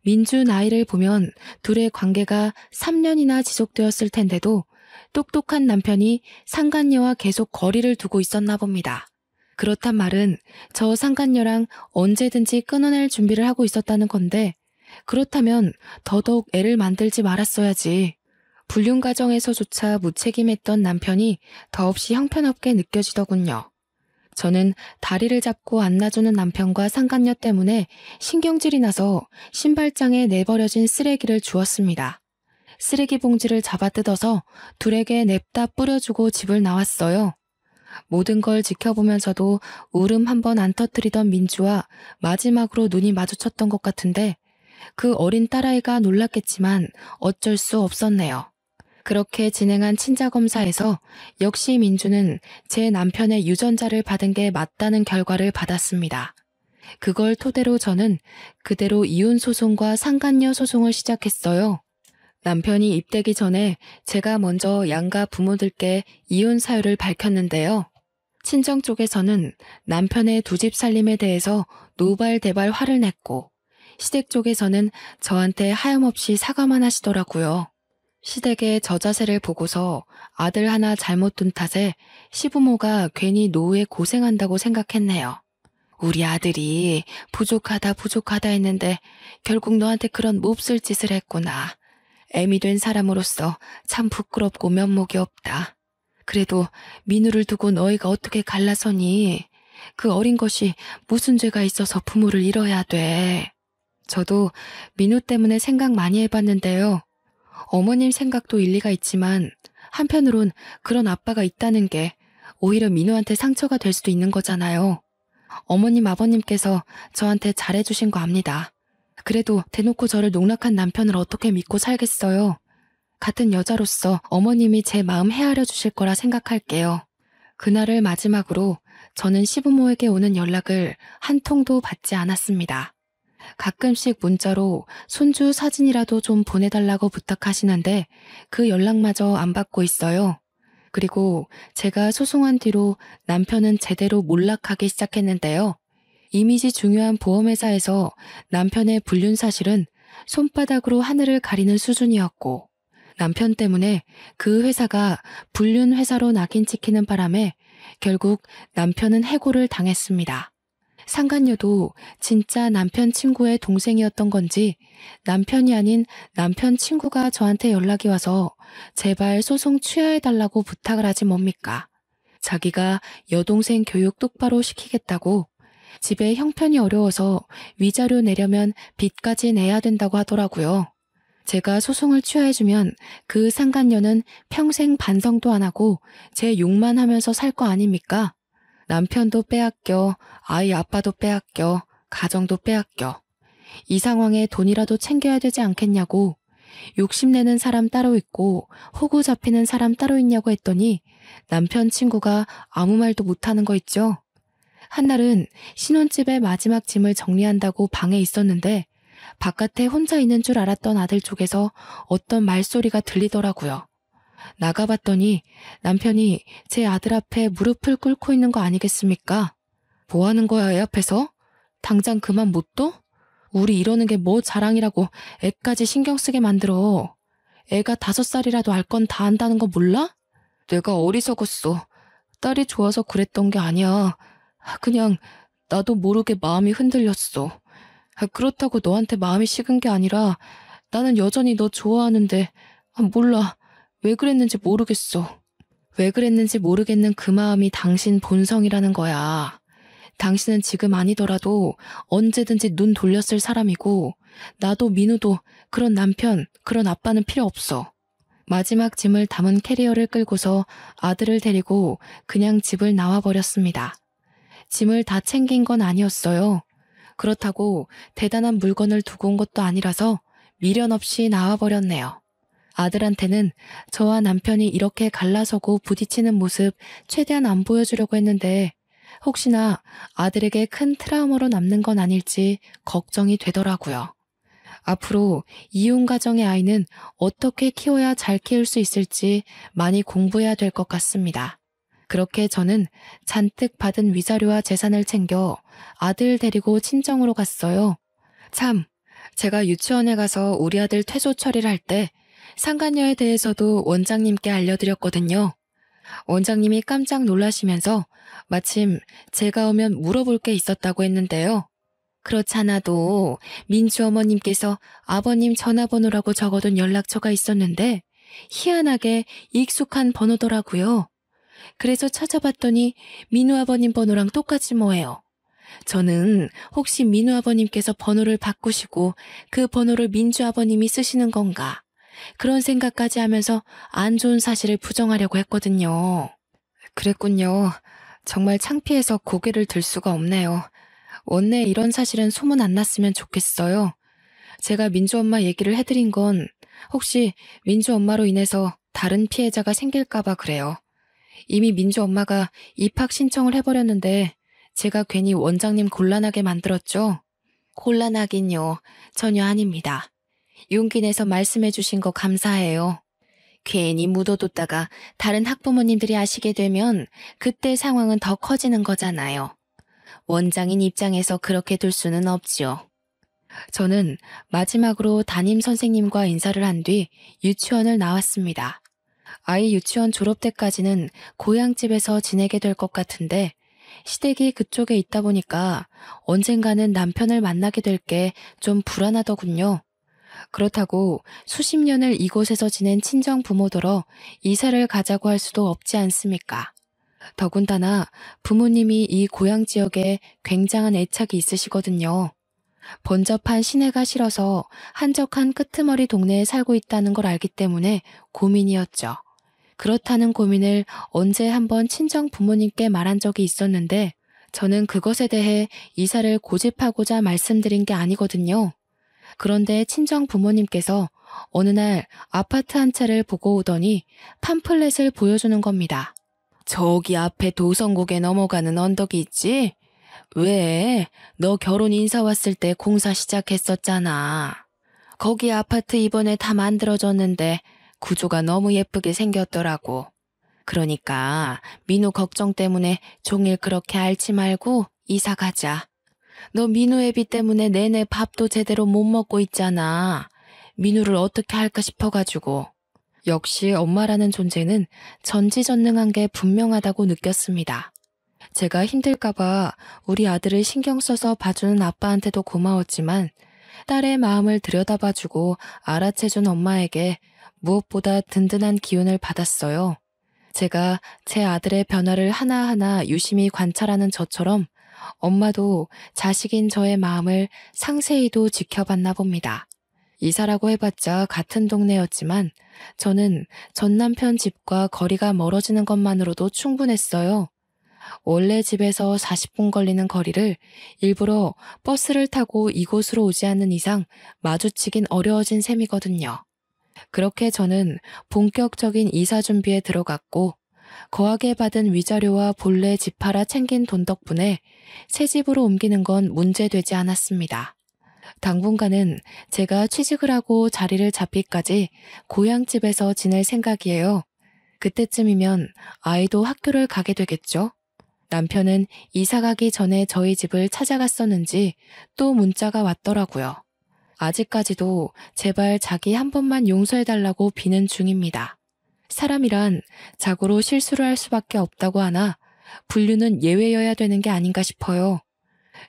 민주 나이를 보면 둘의 관계가 3년이나 지속되었을 텐데도 똑똑한 남편이 상간녀와 계속 거리를 두고 있었나 봅니다. 그렇단 말은 저 상간녀랑 언제든지 끊어낼 준비를 하고 있었다는 건데 그렇다면 더더욱 애를 만들지 말았어야지. 불륜 과정에서조차 무책임했던 남편이 더없이 형편없게 느껴지더군요. 저는 다리를 잡고 안놔주는 남편과 상간녀 때문에 신경질이 나서 신발장에 내버려진 쓰레기를 주웠습니다. 쓰레기 봉지를 잡아 뜯어서 둘에게 냅다 뿌려주고 집을 나왔어요. 모든 걸 지켜보면서도 울음 한 번 안 터뜨리던 민주와 마지막으로 눈이 마주쳤던 것 같은데 그 어린 딸아이가 놀랐겠지만 어쩔 수 없었네요. 그렇게 진행한 친자검사에서 역시 민주는 제 남편의 유전자를 받은 게 맞다는 결과를 받았습니다. 그걸 토대로 저는 그대로 이혼 소송과 상간녀 소송을 시작했어요. 남편이 입대기 전에 제가 먼저 양가 부모들께 이혼 사유를 밝혔는데요. 친정 쪽에서는 남편의 두 집 살림에 대해서 노발대발 화를 냈고 시댁 쪽에서는 저한테 하염없이 사과만 하시더라고요. 시댁의 저 자세를 보고서 아들 하나 잘못 둔 탓에 시부모가 괜히 노후에 고생한다고 생각했네요. 우리 아들이 부족하다 했는데 결국 너한테 그런 몹쓸 짓을 했구나. 애미 된 사람으로서 참 부끄럽고 면목이 없다. 그래도 민우를 두고 너희가 어떻게 갈라서니? 그 어린 것이 무슨 죄가 있어서 부모를 잃어야 돼. 저도 민우 때문에 생각 많이 해봤는데요. 어머님 생각도 일리가 있지만 한편으론 그런 아빠가 있다는 게 오히려 민우한테 상처가 될 수도 있는 거잖아요. 어머님 아버님께서 저한테 잘해주신 거 압니다. 그래도 대놓고 저를 농락한 남편을 어떻게 믿고 살겠어요. 같은 여자로서 어머님이 제 마음 헤아려 주실 거라 생각할게요. 그날을 마지막으로 저는 시부모에게 오는 연락을 한 통도 받지 않았습니다. 가끔씩 문자로 손주 사진이라도 좀 보내달라고 부탁하시는데 그 연락마저 안 받고 있어요. 그리고 제가 소송한 뒤로 남편은 제대로 몰락하기 시작했는데요. 이미지 중요한 보험회사에서 남편의 불륜 사실은 손바닥으로 하늘을 가리는 수준이었고 남편 때문에 그 회사가 불륜 회사로 낙인 찍히는 바람에 결국 남편은 해고를 당했습니다. 상간녀도 진짜 남편 친구의 동생이었던 건지 남편이 아닌 남편 친구가 저한테 연락이 와서 제발 소송 취하해달라고 부탁을 하지 뭡니까? 자기가 여동생 교육 똑바로 시키겠다고 집에 형편이 어려워서 위자료 내려면 빚까지 내야 된다고 하더라고요. 제가 소송을 취하해주면 그 상간녀는 평생 반성도 안 하고 제 욕만 하면서 살 거 아닙니까? 남편도 빼앗겨, 아이 아빠도 빼앗겨, 가정도 빼앗겨. 이 상황에 돈이라도 챙겨야 되지 않겠냐고 욕심내는 사람 따로 있고 호구 잡히는 사람 따로 있냐고 했더니 남편 친구가 아무 말도 못하는 거 있죠. 한날은 신혼집에 마지막 짐을 정리한다고 방에 있었는데 바깥에 혼자 있는 줄 알았던 아들 쪽에서 어떤 말소리가 들리더라고요. 나가봤더니 남편이 제 아들 앞에 무릎을 꿇고 있는 거 아니겠습니까? 뭐 하는 거야, 애 앞에서? 당장 그만 못 둬? 우리 이러는 게 뭐 자랑이라고 애까지 신경 쓰게 만들어. 애가 5살이라도 알 건 다 안다는 거 몰라? 내가 어리석었어. 딸이 좋아서 그랬던 게 아니야. 그냥 나도 모르게 마음이 흔들렸어. 그렇다고 너한테 마음이 식은 게 아니라 나는 여전히 너 좋아하는데 몰라. 왜 그랬는지 모르겠어. 왜 그랬는지 모르겠는 그 마음이 당신 본성이라는 거야. 당신은 지금 아니더라도 언제든지 눈 돌렸을 사람이고 나도 민우도 그런 남편, 그런 아빠는 필요 없어. 마지막 짐을 담은 캐리어를 끌고서 아들을 데리고 그냥 집을 나와버렸습니다. 짐을 다 챙긴 건 아니었어요. 그렇다고 대단한 물건을 두고 온 것도 아니라서 미련 없이 나와버렸네요. 아들한테는 저와 남편이 이렇게 갈라서고 부딪히는 모습 최대한 안 보여주려고 했는데 혹시나 아들에게 큰 트라우마로 남는 건 아닐지 걱정이 되더라고요. 앞으로 이혼 가정의 아이는 어떻게 키워야 잘 키울 수 있을지 많이 공부해야 될 것 같습니다. 그렇게 저는 잔뜩 받은 위자료와 재산을 챙겨 아들 데리고 친정으로 갔어요. 참, 제가 유치원에 가서 우리 아들 퇴소 처리를 할 때 상간녀에 대해서도 원장님께 알려드렸거든요. 원장님이 깜짝 놀라시면서 마침 제가 오면 물어볼 게 있었다고 했는데요. 그렇잖아도 민주 어머님께서 아버님 전화번호라고 적어둔 연락처가 있었는데 희한하게 익숙한 번호더라고요. 그래서 찾아봤더니 민우 아버님 번호랑 똑같이 뭐예요. 저는 혹시 민우 아버님께서 번호를 바꾸시고 그 번호를 민주 아버님이 쓰시는 건가? 그런 생각까지 하면서 안 좋은 사실을 부정하려고 했거든요. 그랬군요. 정말 창피해서 고개를 들 수가 없네요. 원래 이런 사실은 소문 안 났으면 좋겠어요. 제가 민주 엄마 얘기를 해드린 건 혹시 민주 엄마로 인해서 다른 피해자가 생길까봐 그래요. 이미 민주 엄마가 입학 신청을 해버렸는데 제가 괜히 원장님 곤란하게 만들었죠? 곤란하긴요. 전혀 아닙니다. 용기 내서 말씀해 주신 거 감사해요. 괜히 묻어뒀다가 다른 학부모님들이 아시게 되면 그때 상황은 더 커지는 거잖아요. 원장인 입장에서 그렇게 둘 수는 없지요. 저는 마지막으로 담임 선생님과 인사를 한 뒤 유치원을 나왔습니다. 아이 유치원 졸업 때까지는 고향집에서 지내게 될 것 같은데 시댁이 그쪽에 있다 보니까 언젠가는 남편을 만나게 될 게 좀 불안하더군요. 그렇다고 수십 년을 이곳에서 지낸 친정 부모더러 이사를 가자고 할 수도 없지 않습니까? 더군다나 부모님이 이 고향 지역에 굉장한 애착이 있으시거든요. 번잡한 시내가 싫어서 한적한 끄트머리 동네에 살고 있다는 걸 알기 때문에 고민이었죠. 그렇다는 고민을 언제 한번 친정 부모님께 말한 적이 있었는데 저는 그것에 대해 이사를 고집하고자 말씀드린 게 아니거든요. 그런데 친정 부모님께서 어느 날 아파트 한 채를 보고 오더니 팜플렛을 보여주는 겁니다. 저기 앞에 도성국에 넘어가는 언덕이 있지? 왜? 너 결혼 인사 왔을 때 공사 시작했었잖아. 거기 아파트 이번에 다 만들어졌는데 구조가 너무 예쁘게 생겼더라고. 그러니까 민우 걱정 때문에 종일 그렇게 앓지 말고 이사 가자. 너 민우 애비 때문에 내내 밥도 제대로 못 먹고 있잖아. 민우를 어떻게 할까 싶어가지고. 역시 엄마라는 존재는 전지전능한 게 분명하다고 느꼈습니다. 제가 힘들까봐 우리 아들을 신경 써서 봐주는 아빠한테도 고마웠지만 딸의 마음을 들여다봐주고 알아채준 엄마에게 무엇보다 든든한 기운을 받았어요. 제가 제 아들의 변화를 하나하나 유심히 관찰하는 저처럼 엄마도 자식인 저의 마음을 상세히도 지켜봤나 봅니다. 이사라고 해봤자 같은 동네였지만 저는 전 남편 집과 거리가 멀어지는 것만으로도 충분했어요. 원래 집에서 40분 걸리는 거리를 일부러 버스를 타고 이곳으로 오지 않는 이상 마주치긴 어려워진 셈이거든요. 그렇게 저는 본격적인 이사 준비에 들어갔고 거하게 받은 위자료와 본래 집 팔아 챙긴 돈 덕분에 새 집으로 옮기는 건 문제되지 않았습니다. 당분간은 제가 취직을 하고 자리를 잡기까지 고향집에서 지낼 생각이에요. 그때쯤이면 아이도 학교를 가게 되겠죠? 남편은 이사 가기 전에 저희 집을 찾아갔었는지 또 문자가 왔더라고요. 아직까지도 제발 자기 한 번만 용서해달라고 비는 중입니다. 사람이란 자고로 실수를 할 수밖에 없다고 하나 분류는 예외여야 되는 게 아닌가 싶어요.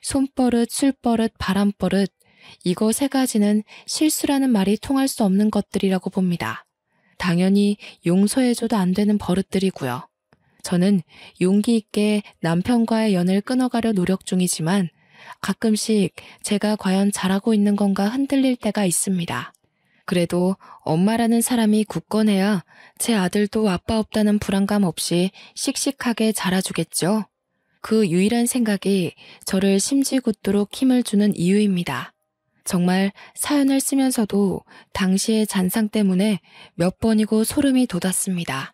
손버릇, 술버릇, 바람버릇 이거 세 가지는 실수라는 말이 통할 수 없는 것들이라고 봅니다. 당연히 용서해줘도 안 되는 버릇들이고요. 저는 용기 있게 남편과의 연을 끊어가려 노력 중이지만 가끔씩 제가 과연 잘하고 있는 건가 흔들릴 때가 있습니다. 그래도 엄마라는 사람이 굳건해야 제 아들도 아빠 없다는 불안감 없이 씩씩하게 자라주겠죠. 그 유일한 생각이 저를 심지궂도록 힘을 주는 이유입니다. 정말 사연을 쓰면서도 당시의 잔상 때문에 몇 번이고 소름이 돋았습니다.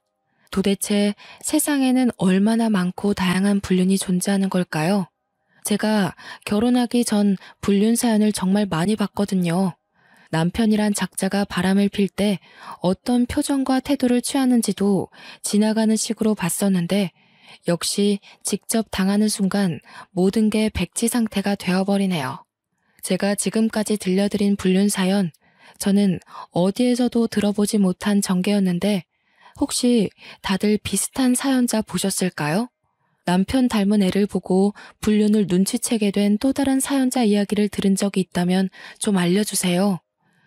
도대체 세상에는 얼마나 많고 다양한 불륜이 존재하는 걸까요? 제가 결혼하기 전 불륜 사연을 정말 많이 봤거든요. 남편이란 작자가 바람을 필 때 어떤 표정과 태도를 취하는지도 지나가는 식으로 봤었는데 역시 직접 당하는 순간 모든 게 백지 상태가 되어버리네요. 제가 지금까지 들려드린 불륜 사연, 저는 어디에서도 들어보지 못한 전개였는데 혹시 다들 비슷한 사연자 보셨을까요? 남편 닮은 애를 보고 불륜을 눈치채게 된 또 다른 사연자 이야기를 들은 적이 있다면 좀 알려주세요.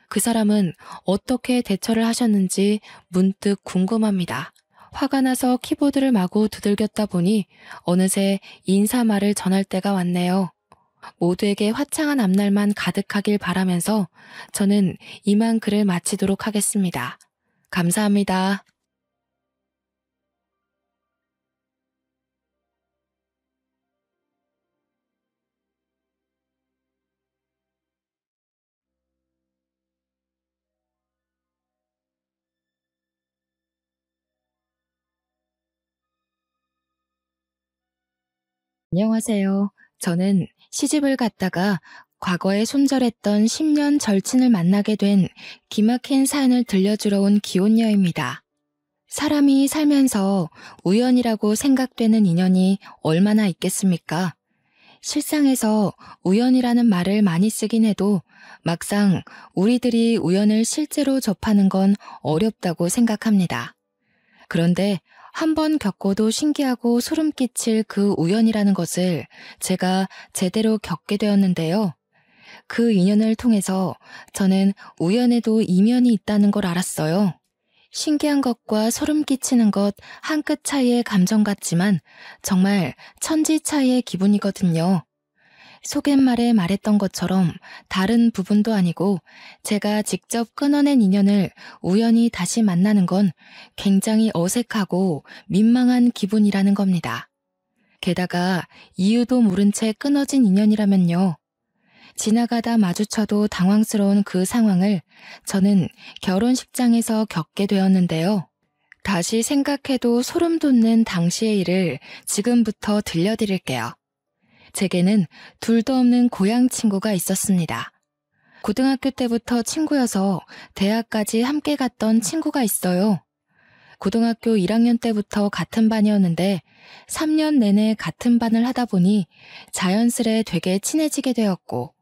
그 사람은 어떻게 대처를 하셨는지 문득 궁금합니다. 화가 나서 키보드를 마구 두들겼다 보니 어느새 인사말을 전할 때가 왔네요. 모두에게 화창한 앞날만 가득하길 바라면서 저는 이만 글을 마치도록 하겠습니다. 감사합니다. 안녕하세요. 저는 시집을 갔다가 과거에 손절했던 10년 절친을 만나게 된 기막힌 사연을 들려주러 온 기혼녀입니다. 사람이 살면서 우연이라고 생각되는 인연이 얼마나 있겠습니까? 실상에서 우연이라는 말을 많이 쓰긴 해도 막상 우리들이 우연을 실제로 접하는 건 어렵다고 생각합니다. 그런데 한 번 겪어도 신기하고 소름 끼칠 그 우연이라는 것을 제가 제대로 겪게 되었는데요. 그 인연을 통해서 저는 우연에도 이면이 있다는 걸 알았어요. 신기한 것과 소름 끼치는 것 한 끗 차이의 감정 같지만 정말 천지 차이의 기분이거든요. 소갯말에 말했던 것처럼 다른 부분도 아니고 제가 직접 끊어낸 인연을 우연히 다시 만나는 건 굉장히 어색하고 민망한 기분이라는 겁니다. 게다가 이유도 모른 채 끊어진 인연이라면요. 지나가다 마주쳐도 당황스러운 그 상황을 저는 결혼식장에서 겪게 되었는데요. 다시 생각해도 소름 돋는 당시의 일을 지금부터 들려드릴게요. 제게는 둘도 없는 고향 친구가 있었습니다. 고등학교 때부터 친구여서 대학까지 함께 갔던 친구가 있어요. 고등학교 1학년 때부터 같은 반이었는데 3년 내내 같은 반을 하다 보니 자연스레 되게 친해지게 되었고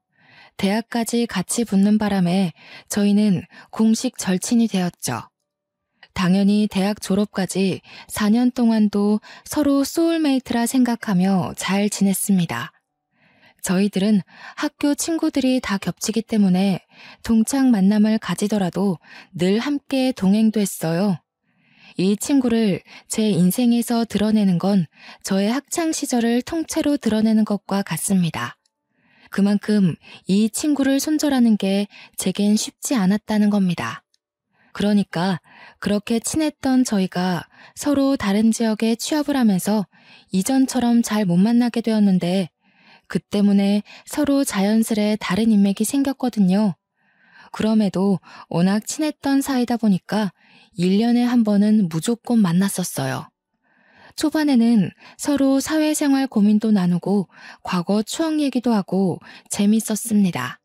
대학까지 같이 붙는 바람에 저희는 공식 절친이 되었죠. 당연히 대학 졸업까지 4년 동안도 서로 소울메이트라 생각하며 잘 지냈습니다. 저희들은 학교 친구들이 다 겹치기 때문에 동창 만남을 가지더라도 늘 함께 동행도 했어요. 이 친구를 제 인생에서 드러내는 건 저의 학창 시절을 통째로 드러내는 것과 같습니다. 그만큼 이 친구를 손절하는 게 제겐 쉽지 않았다는 겁니다. 그러니까 그렇게 친했던 저희가 서로 다른 지역에 취업을 하면서 이전처럼 잘 못 만나게 되었는데 그 때문에 서로 자연스레 다른 인맥이 생겼거든요. 그럼에도 워낙 친했던 사이다 보니까 1년에 한 번은 무조건 만났었어요. 초반에는 서로 사회생활 고민도 나누고 과거 추억 얘기도 하고 재밌었습니다.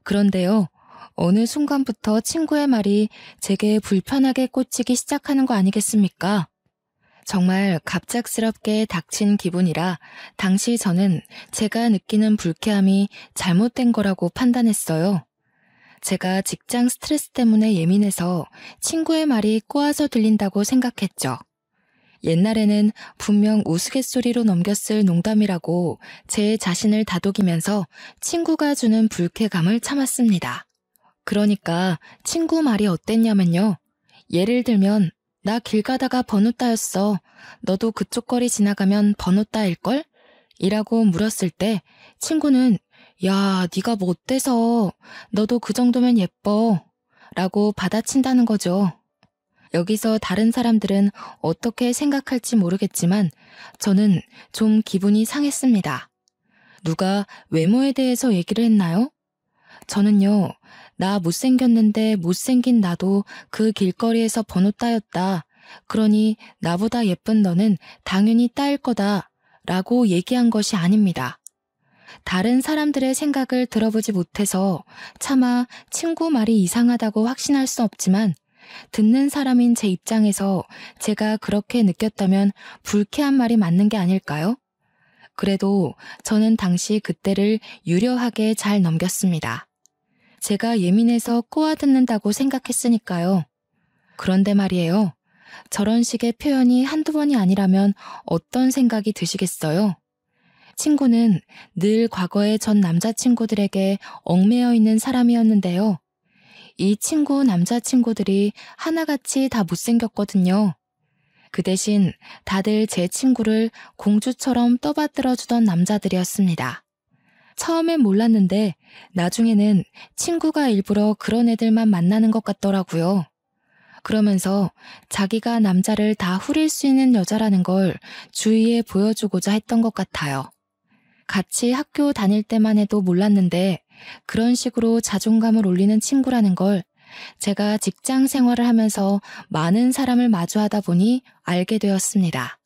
그런데요. 어느 순간부터 친구의 말이 제게 불편하게 꽂히기 시작하는 거 아니겠습니까? 정말 갑작스럽게 닥친 기분이라 당시 저는 제가 느끼는 불쾌함이 잘못된 거라고 판단했어요. 제가 직장 스트레스 때문에 예민해서 친구의 말이 꼬아서 들린다고 생각했죠. 옛날에는 분명 우스갯소리로 넘겼을 농담이라고 제 자신을 다독이면서 친구가 주는 불쾌감을 참았습니다. 그러니까 친구 말이 어땠냐면요. 예를 들면 나 길 가다가 번호 따였어. 너도 그쪽 거리 지나가면 번호 따일걸? 이라고 물었을 때 친구는 야, 네가 뭐 어때서 너도 그 정도면 예뻐 라고 받아친다는 거죠. 여기서 다른 사람들은 어떻게 생각할지 모르겠지만 저는 좀 기분이 상했습니다. 누가 외모에 대해서 얘기를 했나요? 저는요. 나 못생겼는데 못생긴 나도 그 길거리에서 번호 따였다. 그러니 나보다 예쁜 너는 당연히 따일 거다. 라고 얘기한 것이 아닙니다. 다른 사람들의 생각을 들어보지 못해서 차마 친구 말이 이상하다고 확신할 수 없지만 듣는 사람인 제 입장에서 제가 그렇게 느꼈다면 불쾌한 말이 맞는 게 아닐까요? 그래도 저는 당시 그때를 유려하게 잘 넘겼습니다. 제가 예민해서 꼬아듣는다고 생각했으니까요. 그런데 말이에요. 저런 식의 표현이 한두 번이 아니라면 어떤 생각이 드시겠어요? 친구는 늘 과거의 전 남자친구들에게 얽매여 있는 사람이었는데요. 이 친구 남자친구들이 하나같이 다 못생겼거든요. 그 대신 다들 제 친구를 공주처럼 떠받들어주던 남자들이었습니다. 처음엔 몰랐는데 나중에는 친구가 일부러 그런 애들만 만나는 것 같더라고요. 그러면서 자기가 남자를 다 후릴 수 있는 여자라는 걸 주위에 보여주고자 했던 것 같아요. 같이 학교 다닐 때만 해도 몰랐는데 그런 식으로 자존감을 올리는 친구라는 걸 제가 직장 생활을 하면서 많은 사람을 마주하다 보니 알게 되었습니다.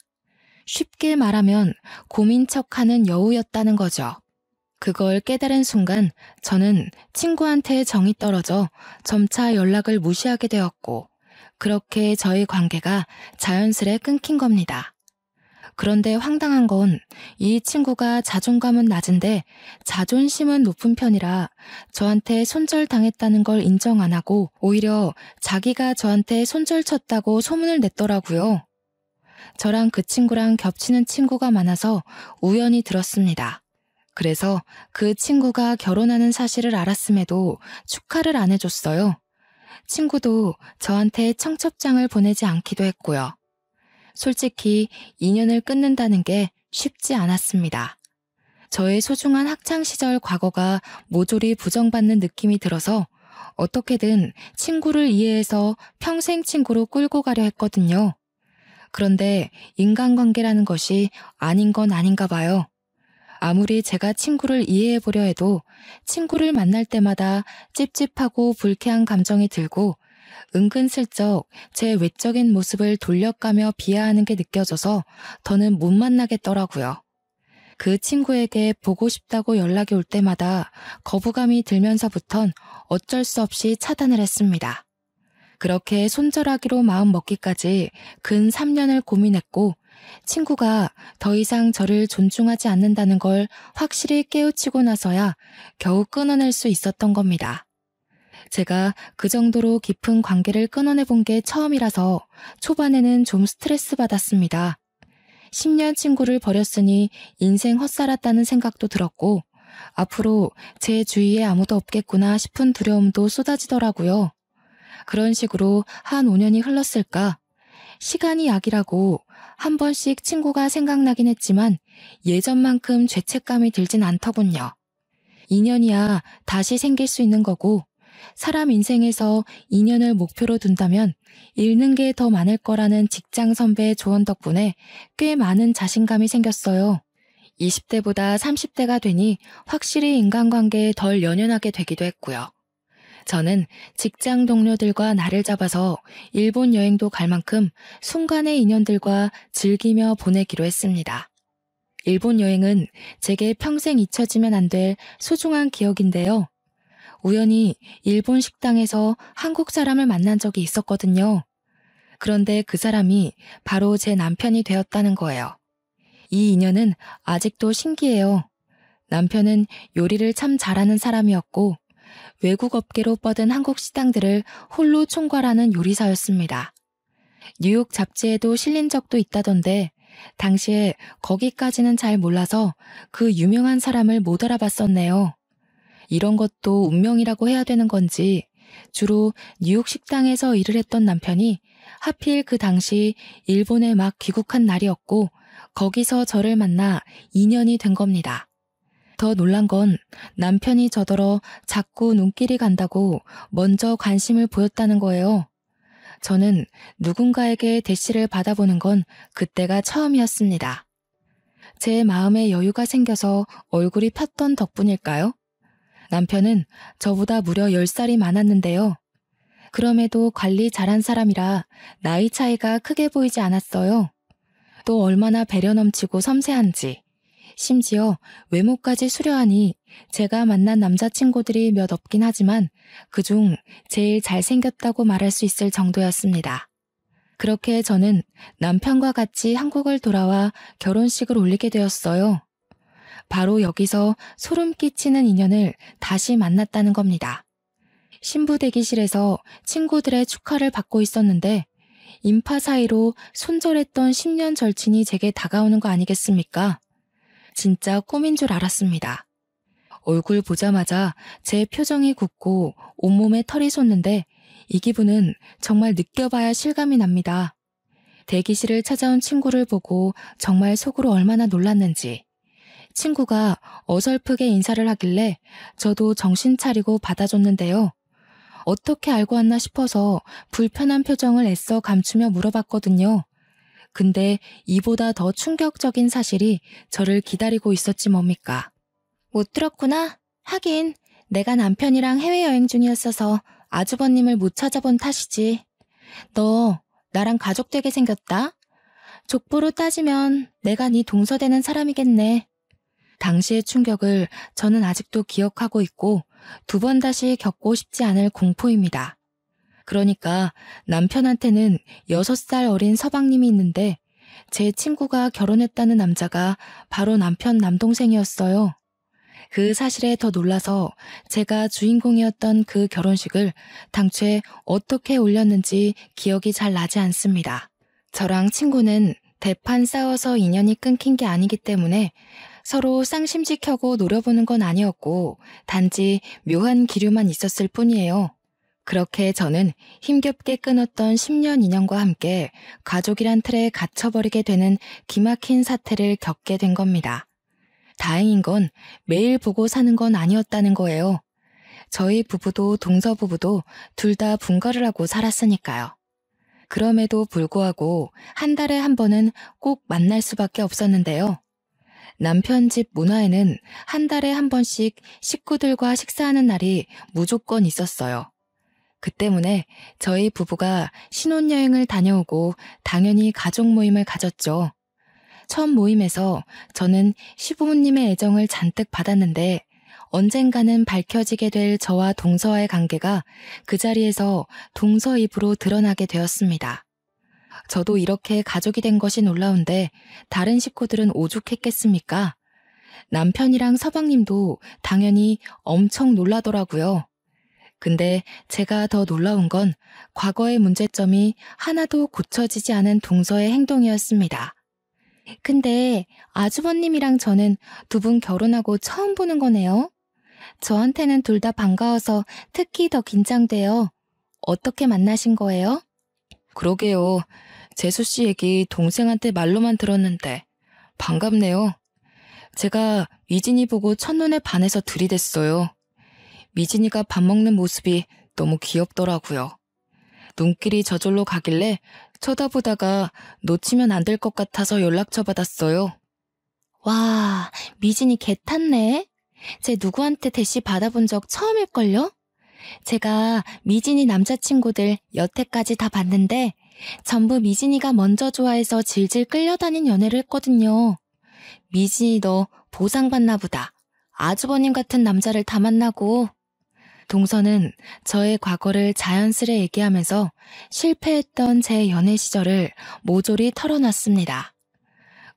쉽게 말하면 고민 척하는 여우였다는 거죠. 그걸 깨달은 순간 저는 친구한테 정이 떨어져 점차 연락을 무시하게 되었고, 그렇게 저희 관계가 자연스레 끊긴 겁니다. 그런데 황당한 건 이 친구가 자존감은 낮은데 자존심은 높은 편이라 저한테 손절당했다는 걸 인정 안 하고 오히려 자기가 저한테 손절쳤다고 소문을 냈더라고요. 저랑 그 친구랑 겹치는 친구가 많아서 우연히 들었습니다. 그래서 그 친구가 결혼하는 사실을 알았음에도 축하를 안 해줬어요. 친구도 저한테 청첩장을 보내지 않기도 했고요. 솔직히 인연을 끊는다는 게 쉽지 않았습니다. 저의 소중한 학창시절 과거가 모조리 부정받는 느낌이 들어서 어떻게든 친구를 이해해서 평생 친구로 끌고 가려 했거든요. 그런데 인간관계라는 것이 아닌 건 아닌가 봐요. 아무리 제가 친구를 이해해보려 해도 친구를 만날 때마다 찝찝하고 불쾌한 감정이 들고 은근슬쩍 제 외적인 모습을 돌려가며 비하하는 게 느껴져서 더는 못 만나겠더라고요. 그 친구에게 보고 싶다고 연락이 올 때마다 거부감이 들면서부턴 어쩔 수 없이 차단을 했습니다. 그렇게 손절하기로 마음먹기까지 근 3년을 고민했고, 친구가 더 이상 저를 존중하지 않는다는 걸 확실히 깨우치고 나서야 겨우 끊어낼 수 있었던 겁니다. 제가 그 정도로 깊은 관계를 끊어내본 게 처음이라서 초반에는 좀 스트레스 받았습니다. 10년 친구를 버렸으니 인생 헛살았다는 생각도 들었고, 앞으로 제 주위에 아무도 없겠구나 싶은 두려움도 쏟아지더라고요. 그런 식으로 한 5년이 흘렀을까? 시간이 약이라고 한 번씩 친구가 생각나긴 했지만 예전만큼 죄책감이 들진 않더군요. 인연이야 다시 생길 수 있는 거고, 사람 인생에서 인연을 목표로 둔다면 잃는 게 더 많을 거라는 직장 선배의 조언 덕분에 꽤 많은 자신감이 생겼어요. 20대보다 30대가 되니 확실히 인간관계에 덜 연연하게 되기도 했고요. 저는 직장 동료들과 날을 잡아서 일본 여행도 갈 만큼 순간의 인연들과 즐기며 보내기로 했습니다. 일본 여행은 제게 평생 잊혀지면 안 될 소중한 기억인데요. 우연히 일본 식당에서 한국 사람을 만난 적이 있었거든요. 그런데 그 사람이 바로 제 남편이 되었다는 거예요. 이 인연은 아직도 신기해요. 남편은 요리를 참 잘하는 사람이었고 외국 업계로 뻗은 한국 식당들을 홀로 총괄하는 요리사였습니다. 뉴욕 잡지에도 실린 적도 있다던데 당시에 거기까지는 잘 몰라서 그 유명한 사람을 못 알아봤었네요. 이런 것도 운명이라고 해야 되는 건지 주로 뉴욕 식당에서 일을 했던 남편이 하필 그 당시 일본에 막 귀국한 날이었고 거기서 저를 만나 인연이 된 겁니다. 더 놀란 건 남편이 저더러 자꾸 눈길이 간다고 먼저 관심을 보였다는 거예요. 저는 누군가에게 대시를 받아보는 건 그때가 처음이었습니다. 제 마음에 여유가 생겨서 얼굴이 폈던 덕분일까요? 남편은 저보다 무려 10살이 많았는데요. 그럼에도 관리 잘한 사람이라 나이 차이가 크게 보이지 않았어요. 또 얼마나 배려 넘치고 섬세한지. 심지어 외모까지 수려하니 제가 만난 남자친구들이 몇 없긴 하지만 그중 제일 잘생겼다고 말할 수 있을 정도였습니다. 그렇게 저는 남편과 같이 한국을 돌아와 결혼식을 올리게 되었어요. 바로 여기서 소름 끼치는 인연을 다시 만났다는 겁니다. 신부 대기실에서 친구들의 축하를 받고 있었는데 인파 사이로 손절했던 10년 절친이 제게 다가오는 거 아니겠습니까? 진짜 꿈인 줄 알았습니다. 얼굴 보자마자 제 표정이 굳고 온몸에 털이 솟는데 이 기분은 정말 느껴봐야 실감이 납니다. 대기실을 찾아온 친구를 보고 정말 속으로 얼마나 놀랐는지. 친구가 어설프게 인사를 하길래 저도 정신 차리고 받아줬는데요. 어떻게 알고 왔나 싶어서 불편한 표정을 애써 감추며 물어봤거든요. 근데 이보다 더 충격적인 사실이 저를 기다리고 있었지 뭡니까? 못 들었구나? 하긴 내가 남편이랑 해외여행 중이었어서 아주버님을 못 찾아본 탓이지. 너 나랑 가족 되게 생겼다? 족보로 따지면 내가 네 동서되는 사람이겠네. 당시의 충격을 저는 아직도 기억하고 있고 2번 다시 겪고 싶지 않을 공포입니다. 그러니까 남편한테는 6살 어린 서방님이 있는데 제 친구가 결혼했다는 남자가 바로 남편 남동생이었어요. 그 사실에 더 놀라서 제가 주인공이었던 그 결혼식을 당초에 어떻게 올렸는지 기억이 잘 나지 않습니다. 저랑 친구는 대판 싸워서 인연이 끊긴 게 아니기 때문에 서로 쌍심지켜고 노려보는 건 아니었고 단지 묘한 기류만 있었을 뿐이에요. 그렇게 저는 힘겹게 끊었던 10년 인연과 함께 가족이란 틀에 갇혀버리게 되는 기막힌 사태를 겪게 된 겁니다. 다행인 건 매일 보고 사는 건 아니었다는 거예요. 저희 부부도 동서 부부도 둘 다 분가를 하고 살았으니까요. 그럼에도 불구하고 한 달에 한 번은 꼭 만날 수밖에 없었는데요. 남편 집 문화에는 한 달에 한 번씩 식구들과 식사하는 날이 무조건 있었어요. 그 때문에 저희 부부가 신혼여행을 다녀오고 당연히 가족 모임을 가졌죠. 첫 모임에서 저는 시부모님의 애정을 잔뜩 받았는데 언젠가는 밝혀지게 될 저와 동서와의 관계가 그 자리에서 동서 입으로 드러나게 되었습니다. 저도 이렇게 가족이 된 것이 놀라운데 다른 식구들은 오죽했겠습니까? 남편이랑 서방님도 당연히 엄청 놀라더라고요. 근데 제가 더 놀라운 건 과거의 문제점이 하나도 고쳐지지 않은 동서의 행동이었습니다. 근데 아주버님이랑 저는 2분 결혼하고 처음 보는 거네요. 저한테는 둘 다 반가워서 특히 더 긴장돼요. 어떻게 만나신 거예요? 그러게요. 재수 씨 얘기 동생한테 말로만 들었는데 반갑네요. 제가 미진이 보고 첫눈에 반해서 들이댔어요. 미진이가 밥 먹는 모습이 너무 귀엽더라고요. 눈길이 저절로 가길래 쳐다보다가 놓치면 안 될 것 같아서 연락처 받았어요. 와, 미진이 개 탔네. 쟤 누구한테 대시 받아본 적 처음일걸요? 제가 미진이 남자친구들 여태까지 다 봤는데 전부 미진이가 먼저 좋아해서 질질 끌려다닌 연애를 했거든요. 미진이 너 보상받나 보다. 아주버님 같은 남자를 다 만나고. 동서는 저의 과거를 자연스레 얘기하면서 실패했던 제 연애 시절을 모조리 털어놨습니다.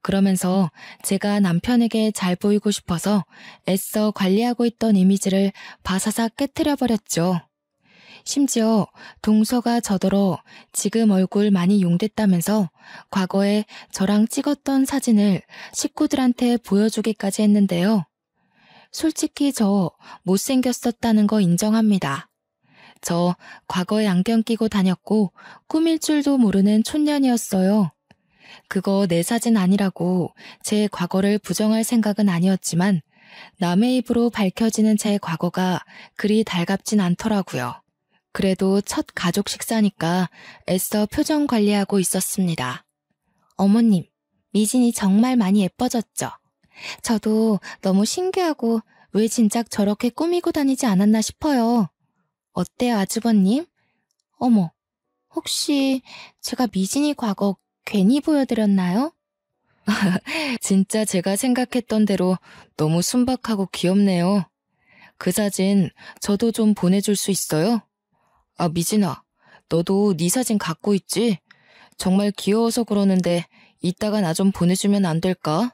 그러면서 제가 남편에게 잘 보이고 싶어서 애써 관리하고 있던 이미지를 바사삭 깨트려버렸죠. 심지어 동서가 저더러 지금 얼굴 많이 용됐다면서 과거에 저랑 찍었던 사진을 식구들한테 보여주기까지 했는데요. 솔직히 저 못생겼었다는 거 인정합니다. 저 과거에 안경 끼고 다녔고 꾸밀 줄도 모르는 촌년이었어요. 그거 내 사진 아니라고 제 과거를 부정할 생각은 아니었지만 남의 입으로 밝혀지는 제 과거가 그리 달갑진 않더라고요. 그래도 첫 가족 식사니까 애써 표정 관리하고 있었습니다. 어머님, 미진이 정말 많이 예뻐졌죠? 저도 너무 신기하고 왜 진작 저렇게 꾸미고 다니지 않았나 싶어요. 어때요, 아주버님? 어머, 혹시 제가 미진이 과거 괜히 보여드렸나요? 진짜 제가 생각했던 대로 너무 순박하고 귀엽네요. 그 사진 저도 좀 보내줄 수 있어요? 아, 미진아, 너도 네 사진 갖고 있지? 정말 귀여워서 그러는데 이따가 나 좀 보내주면 안 될까?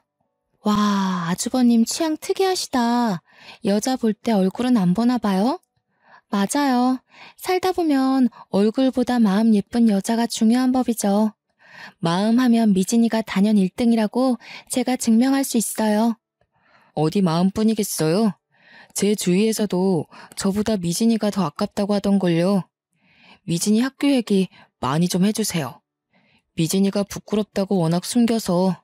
와, 아주버님 취향 특이하시다. 여자 볼 때 얼굴은 안 보나 봐요? 맞아요. 살다 보면 얼굴보다 마음 예쁜 여자가 중요한 법이죠. 마음 하면 미진이가 단연 1등이라고 제가 증명할 수 있어요. 어디 마음뿐이겠어요? 제 주위에서도 저보다 미진이가 더 아깝다고 하던걸요. 미진이 학교 얘기 많이 좀 해주세요. 미진이가 부끄럽다고 워낙 숨겨서.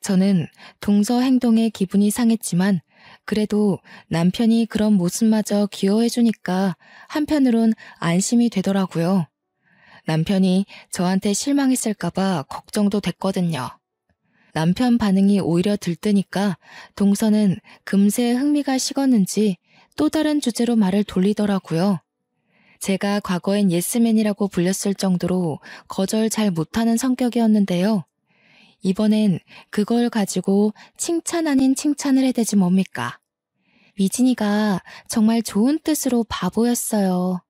저는 동서 행동에 기분이 상했지만 그래도 남편이 그런 모습마저 귀여워해주니까 한편으론 안심이 되더라고요. 남편이 저한테 실망했을까봐 걱정도 됐거든요. 남편 반응이 오히려 들뜨니까 동서는 금세 흥미가 식었는지 또 다른 주제로 말을 돌리더라고요. 제가 과거엔 예스맨이라고 불렸을 정도로 거절 잘 못하는 성격이었는데요. 이번엔 그걸 가지고 칭찬 아닌 칭찬을 해대지 뭡니까? 미진이가 정말 좋은 뜻으로 바보였어요.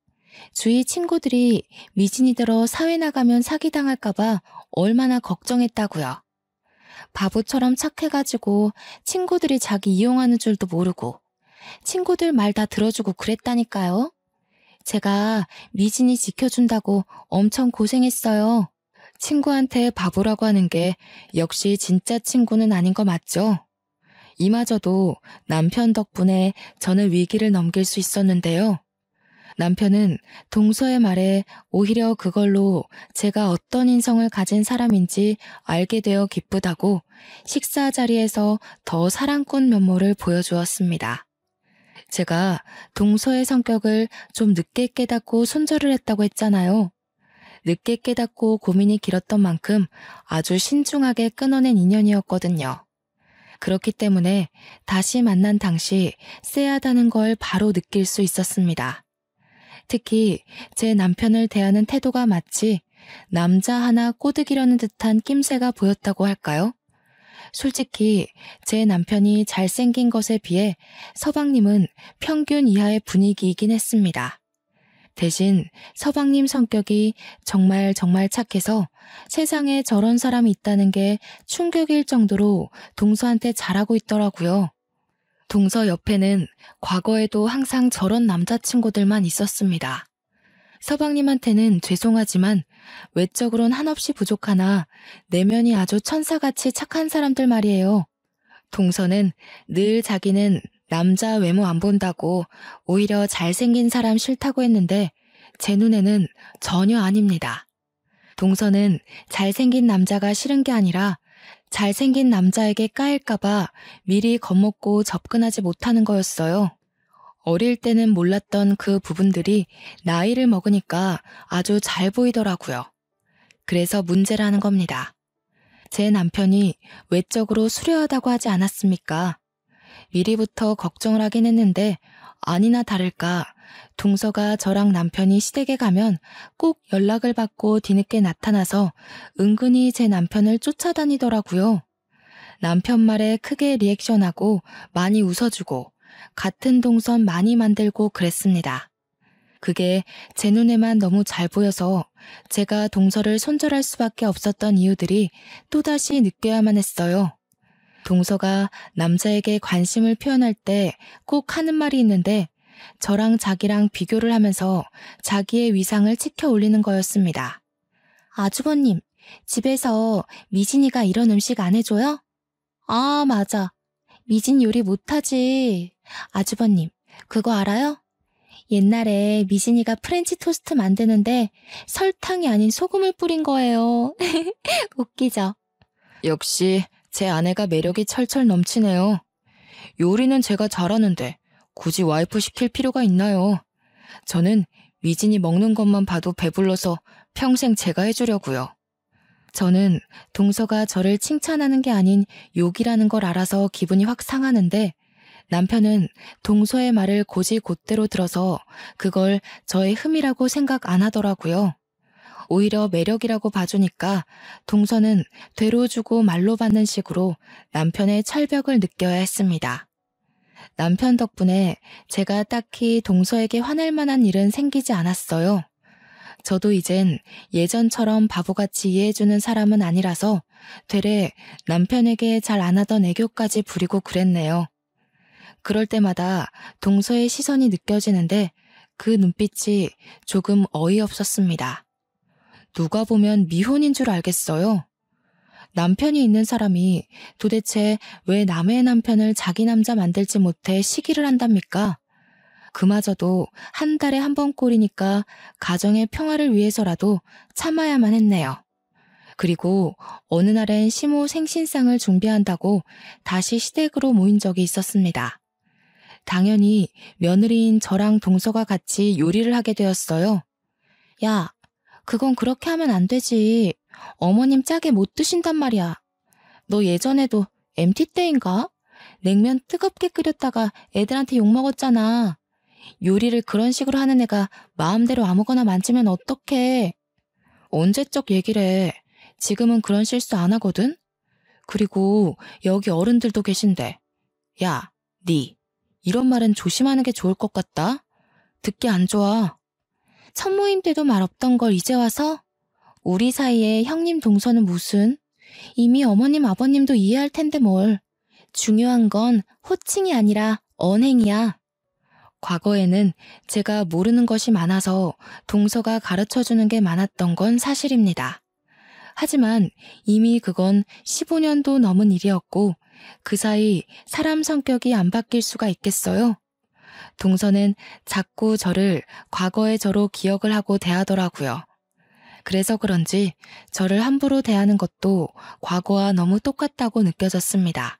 주위 친구들이 미진이더러 사회 나가면 사기당할까봐 얼마나 걱정했다고요. 바보처럼 착해가지고 친구들이 자기 이용하는 줄도 모르고 친구들 말 다 들어주고 그랬다니까요. 제가 미진이 지켜준다고 엄청 고생했어요. 친구한테 바보라고 하는 게 역시 진짜 친구는 아닌 거 맞죠? 이마저도 남편 덕분에 저는 위기를 넘길 수 있었는데요. 남편은 동서의 말에 오히려 그걸로 제가 어떤 인성을 가진 사람인지 알게 되어 기쁘다고 식사 자리에서 더 사랑꾼 면모를 보여주었습니다. 제가 동서의 성격을 좀 늦게 깨닫고 손절을 했다고 했잖아요. 늦게 깨닫고 고민이 길었던 만큼 아주 신중하게 끊어낸 인연이었거든요. 그렇기 때문에 다시 만난 당시 쎄하다는 걸 바로 느낄 수 있었습니다. 특히 제 남편을 대하는 태도가 마치 남자 하나 꼬드기려는 듯한 낌새가 보였다고 할까요? 솔직히 제 남편이 잘생긴 것에 비해 서방님은 평균 이하의 분위기이긴 했습니다. 대신 서방님 성격이 정말 착해서 세상에 저런 사람이 있다는 게 충격일 정도로 동서한테 잘하고 있더라고요. 동서 옆에는 과거에도 항상 저런 남자친구들만 있었습니다. 서방님한테는 죄송하지만 외적으론 한없이 부족하나 내면이 아주 천사같이 착한 사람들 말이에요. 동서는 늘 자기는 남자 외모 안 본다고 오히려 잘생긴 사람 싫다고 했는데 제 눈에는 전혀 아닙니다. 동서는 잘생긴 남자가 싫은 게 아니라 잘생긴 남자에게 까일까봐 미리 겁먹고 접근하지 못하는 거였어요. 어릴 때는 몰랐던 그 부분들이 나이를 먹으니까 아주 잘 보이더라고요. 그래서 문제라는 겁니다. 제 남편이 외적으로 수려하다고 하지 않았습니까? 미리부터 걱정을 하긴 했는데 아니나 다를까 동서가 저랑 남편이 시댁에 가면 꼭 연락을 받고 뒤늦게 나타나서 은근히 제 남편을 쫓아다니더라고요. 남편 말에 크게 리액션하고 많이 웃어주고 같은 동선 많이 만들고 그랬습니다. 그게 제 눈에만 너무 잘 보여서 제가 동서를 손절할 수밖에 없었던 이유들이 또다시 느껴야만 했어요. 동서가 남자에게 관심을 표현할 때 꼭 하는 말이 있는데 저랑 자기랑 비교를 하면서 자기의 위상을 치켜 올리는 거였습니다. 아주버님, 집에서 미진이가 이런 음식 안 해줘요? 아, 맞아. 미진 요리 못하지. 아주버님, 그거 알아요? 옛날에 미진이가 프렌치 토스트 만드는데 설탕이 아닌 소금을 뿌린 거예요. 웃기죠? 역시 제 아내가 매력이 철철 넘치네요. 요리는 제가 잘하는데 굳이 와이프 시킬 필요가 있나요? 저는 미진이 먹는 것만 봐도 배불러서 평생 제가 해주려고요. 저는 동서가 저를 칭찬하는 게 아닌 욕이라는 걸 알아서 기분이 확 상하는데 남편은 동서의 말을 곧이곧대로 들어서 그걸 저의 흠이라고 생각 안 하더라고요. 오히려 매력이라고 봐주니까 동서는 되로 주고 말로 받는 식으로 남편의 철벽을 느껴야 했습니다. 남편 덕분에 제가 딱히 동서에게 화낼 만한 일은 생기지 않았어요. 저도 이젠 예전처럼 바보같이 이해해주는 사람은 아니라서 되레 남편에게 잘 안 하던 애교까지 부리고 그랬네요. 그럴 때마다 동서의 시선이 느껴지는데 그 눈빛이 조금 어이없었습니다. 누가 보면 미혼인 줄 알겠어요. 남편이 있는 사람이 도대체 왜 남의 남편을 자기 남자 만들지 못해 시기를 한답니까? 그마저도 한 달에 한 번 꼴이니까 가정의 평화를 위해서라도 참아야만 했네요. 그리고 어느 날엔 시모 생신상을 준비한다고 다시 시댁으로 모인 적이 있었습니다. 당연히 며느리인 저랑 동서가 같이 요리를 하게 되었어요. 야, 그건 그렇게 하면 안 되지. 어머님 짜게 못 드신단 말이야. 너 예전에도 MT 때인가? 냉면 뜨겁게 끓였다가 애들한테 욕먹었잖아. 요리를 그런 식으로 하는 애가 마음대로 아무거나 만지면 어떡해. 언제적 얘기래. 지금은 그런 실수 안 하거든? 그리고 여기 어른들도 계신데. 야, 니. 이런 말은 조심하는 게 좋을 것 같다. 듣기 안 좋아. 첫 모임 때도 말 없던 걸 이제 와서? 우리 사이에 형님 동서는 무슨? 이미 어머님 아버님도 이해할 텐데 뭘. 중요한 건 호칭이 아니라 언행이야. 과거에는 제가 모르는 것이 많아서 동서가 가르쳐주는 게 많았던 건 사실입니다. 하지만 이미 그건 15년도 넘은 일이었고 그 사이 사람 성격이 안 바뀔 수가 있겠어요? 동서는 자꾸 저를 과거의 저로 기억을 하고 대하더라고요. 그래서 그런지 저를 함부로 대하는 것도 과거와 너무 똑같다고 느껴졌습니다.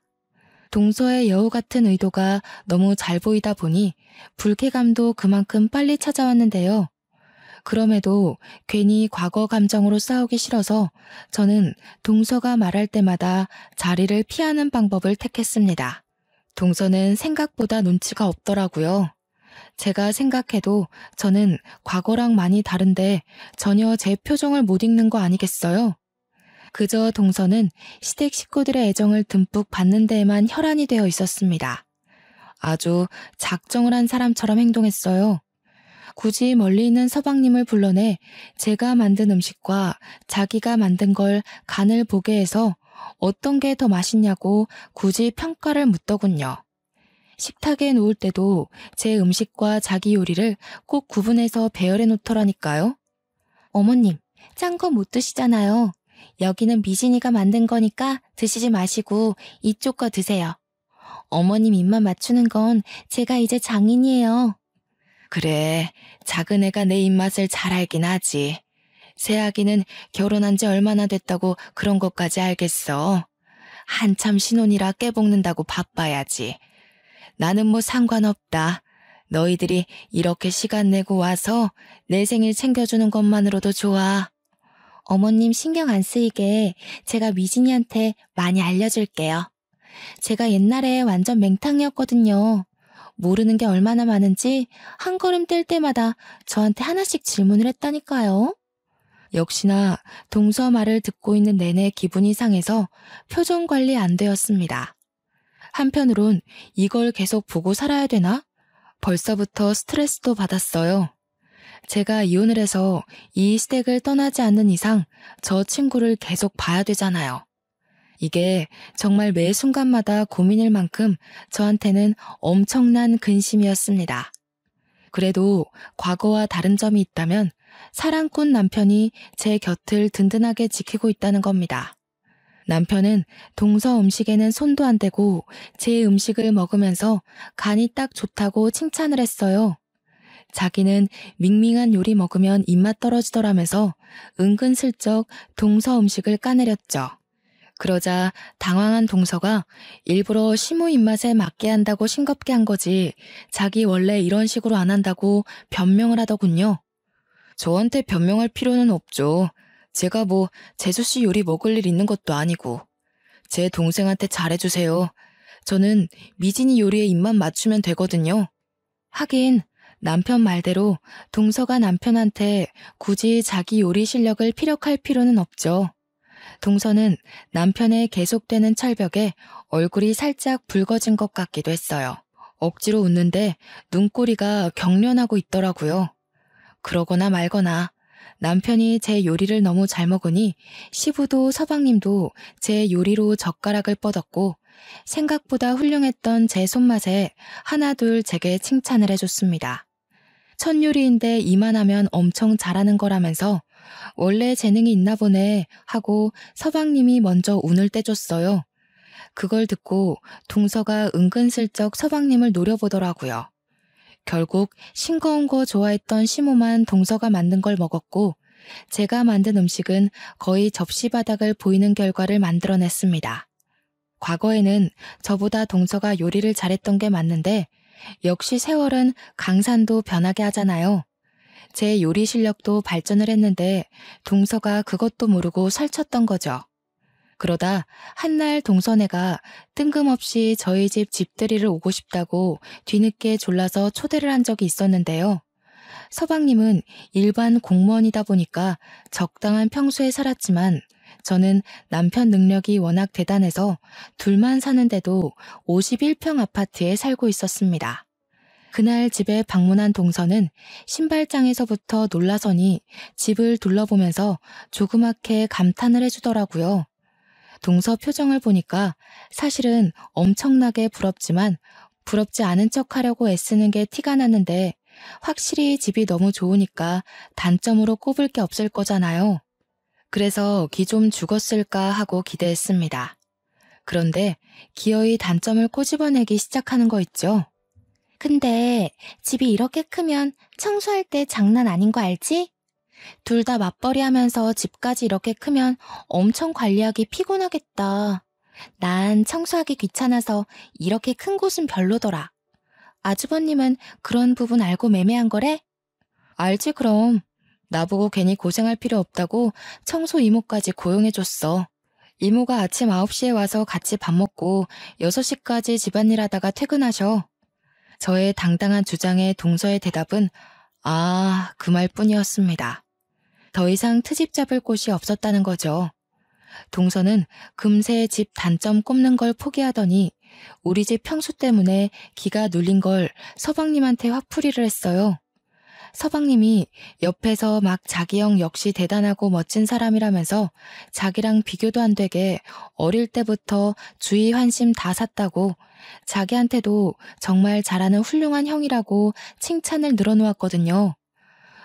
동서의 여우 같은 의도가 너무 잘 보이다 보니 불쾌감도 그만큼 빨리 찾아왔는데요. 그럼에도 괜히 과거 감정으로 싸우기 싫어서 저는 동서가 말할 때마다 자리를 피하는 방법을 택했습니다. 동서는 생각보다 눈치가 없더라고요. 제가 생각해도 저는 과거랑 많이 다른데 전혀 제 표정을 못 읽는 거 아니겠어요? 그저 동서는 시댁 식구들의 애정을 듬뿍 받는 데에만 혈안이 되어 있었습니다. 아주 작정을 한 사람처럼 행동했어요. 굳이 멀리 있는 서방님을 불러내 제가 만든 음식과 자기가 만든 걸 간을 보게 해서 어떤 게 더 맛있냐고 굳이 평가를 묻더군요. 식탁에 놓을 때도 제 음식과 자기 요리를 꼭 구분해서 배열해 놓더라니까요. 어머님, 짠 거 못 드시잖아요. 여기는 미진이가 만든 거니까 드시지 마시고 이쪽 거 드세요. 어머님 입맛 맞추는 건 제가 이제 장인이에요. 그래, 작은 애가 내 입맛을 잘 알긴 하지. 새아기는 결혼한 지 얼마나 됐다고 그런 것까지 알겠어. 한참 신혼이라 깨볶는다고 바빠야지. 나는 뭐 상관없다. 너희들이 이렇게 시간 내고 와서 내 생일 챙겨주는 것만으로도 좋아. 어머님 신경 안 쓰이게 제가 미진이한테 많이 알려줄게요. 제가 옛날에 완전 맹탕이었거든요. 모르는 게 얼마나 많은지 한 걸음 뗄 때마다 저한테 하나씩 질문을 했다니까요. 역시나 동서 말을 듣고 있는 내내 기분이 상해서 표정 관리 안 되었습니다. 한편으론 이걸 계속 보고 살아야 되나? 벌써부터 스트레스도 받았어요. 제가 이혼을 해서 이 시댁을 떠나지 않는 이상 저 친구를 계속 봐야 되잖아요. 이게 정말 매 순간마다 고민일 만큼 저한테는 엄청난 근심이었습니다. 그래도 과거와 다른 점이 있다면 사랑꾼 남편이 제 곁을 든든하게 지키고 있다는 겁니다. 남편은 동서 음식에는 손도 안 대고 제 음식을 먹으면서 간이 딱 좋다고 칭찬을 했어요. 자기는 밍밍한 요리 먹으면 입맛 떨어지더라면서 은근슬쩍 동서 음식을 까내렸죠. 그러자 당황한 동서가 일부러 시모 입맛에 맞게 한다고 싱겁게 한 거지 자기 원래 이런 식으로 안 한다고 변명을 하더군요. 저한테 변명할 필요는 없죠. 제가 뭐 재수씨 요리 먹을 일 있는 것도 아니고. 제 동생한테 잘해주세요. 저는 미진이 요리에 입만 맞추면 되거든요. 하긴 남편 말대로 동서가 남편한테 굳이 자기 요리 실력을 피력할 필요는 없죠. 동서는 남편의 계속되는 철벽에 얼굴이 살짝 붉어진 것 같기도 했어요. 억지로 웃는데 눈꼬리가 경련하고 있더라고요. 그러거나 말거나 남편이 제 요리를 너무 잘 먹으니 시부도 서방님도 제 요리로 젓가락을 뻗었고 생각보다 훌륭했던 제 손맛에 하나둘 제게 칭찬을 해줬습니다. 첫 요리인데 이만하면 엄청 잘하는 거라면서 원래 재능이 있나 보네 하고 서방님이 먼저 운을 떼줬어요. 그걸 듣고 동서가 은근슬쩍 서방님을 노려보더라고요. 결국 싱거운 거 좋아했던 시모만 동서가 만든 걸 먹었고 제가 만든 음식은 거의 접시 바닥을 보이는 결과를 만들어냈습니다. 과거에는 저보다 동서가 요리를 잘했던 게 맞는데 역시 세월은 강산도 변하게 하잖아요. 제 요리 실력도 발전을 했는데 동서가 그것도 모르고 설쳤던 거죠. 그러다 한날 동서네가 뜬금없이 저희 집 집들이를 오고 싶다고 뒤늦게 졸라서 초대를 한 적이 있었는데요. 서방님은 일반 공무원이다 보니까 적당한 평수에 살았지만 저는 남편 능력이 워낙 대단해서 둘만 사는데도 51평 아파트에 살고 있었습니다. 그날 집에 방문한 동서는 신발장에서부터 놀라서니 집을 둘러보면서 조그맣게 감탄을 해주더라고요. 동서 표정을 보니까 사실은 엄청나게 부럽지만 부럽지 않은 척 하려고 애쓰는 게 티가 났는데 확실히 집이 너무 좋으니까 단점으로 꼽을 게 없을 거잖아요. 그래서 기 좀 죽었을까 하고 기대했습니다. 그런데 기어이 단점을 꼬집어내기 시작하는 거 있죠. 근데 집이 이렇게 크면 청소할 때 장난 아닌 거 알지? 둘 다 맞벌이 하면서 집까지 이렇게 크면 엄청 관리하기 피곤하겠다. 난 청소하기 귀찮아서 이렇게 큰 곳은 별로더라. 아주버님은 그런 부분 알고 매매한 거래? 알지 그럼. 나보고 괜히 고생할 필요 없다고 청소 이모까지 고용해줬어. 이모가 아침 9시에 와서 같이 밥 먹고 6시까지 집안일 하다가 퇴근하셔. 저의 당당한 주장에 동서의 대답은 아, 그 말뿐이었습니다. 더 이상 트집 잡을 곳이 없었다는 거죠. 동서는 금세 집 단점 꼽는 걸 포기하더니 우리 집 평수 때문에 기가 눌린 걸 서방님한테 화풀이를 했어요. 서방님이 옆에서 막 자기 형 역시 대단하고 멋진 사람이라면서 자기랑 비교도 안 되게 어릴 때부터 주의 환심 다 샀다고 자기한테도 정말 잘하는 훌륭한 형이라고 칭찬을 늘어놓았거든요.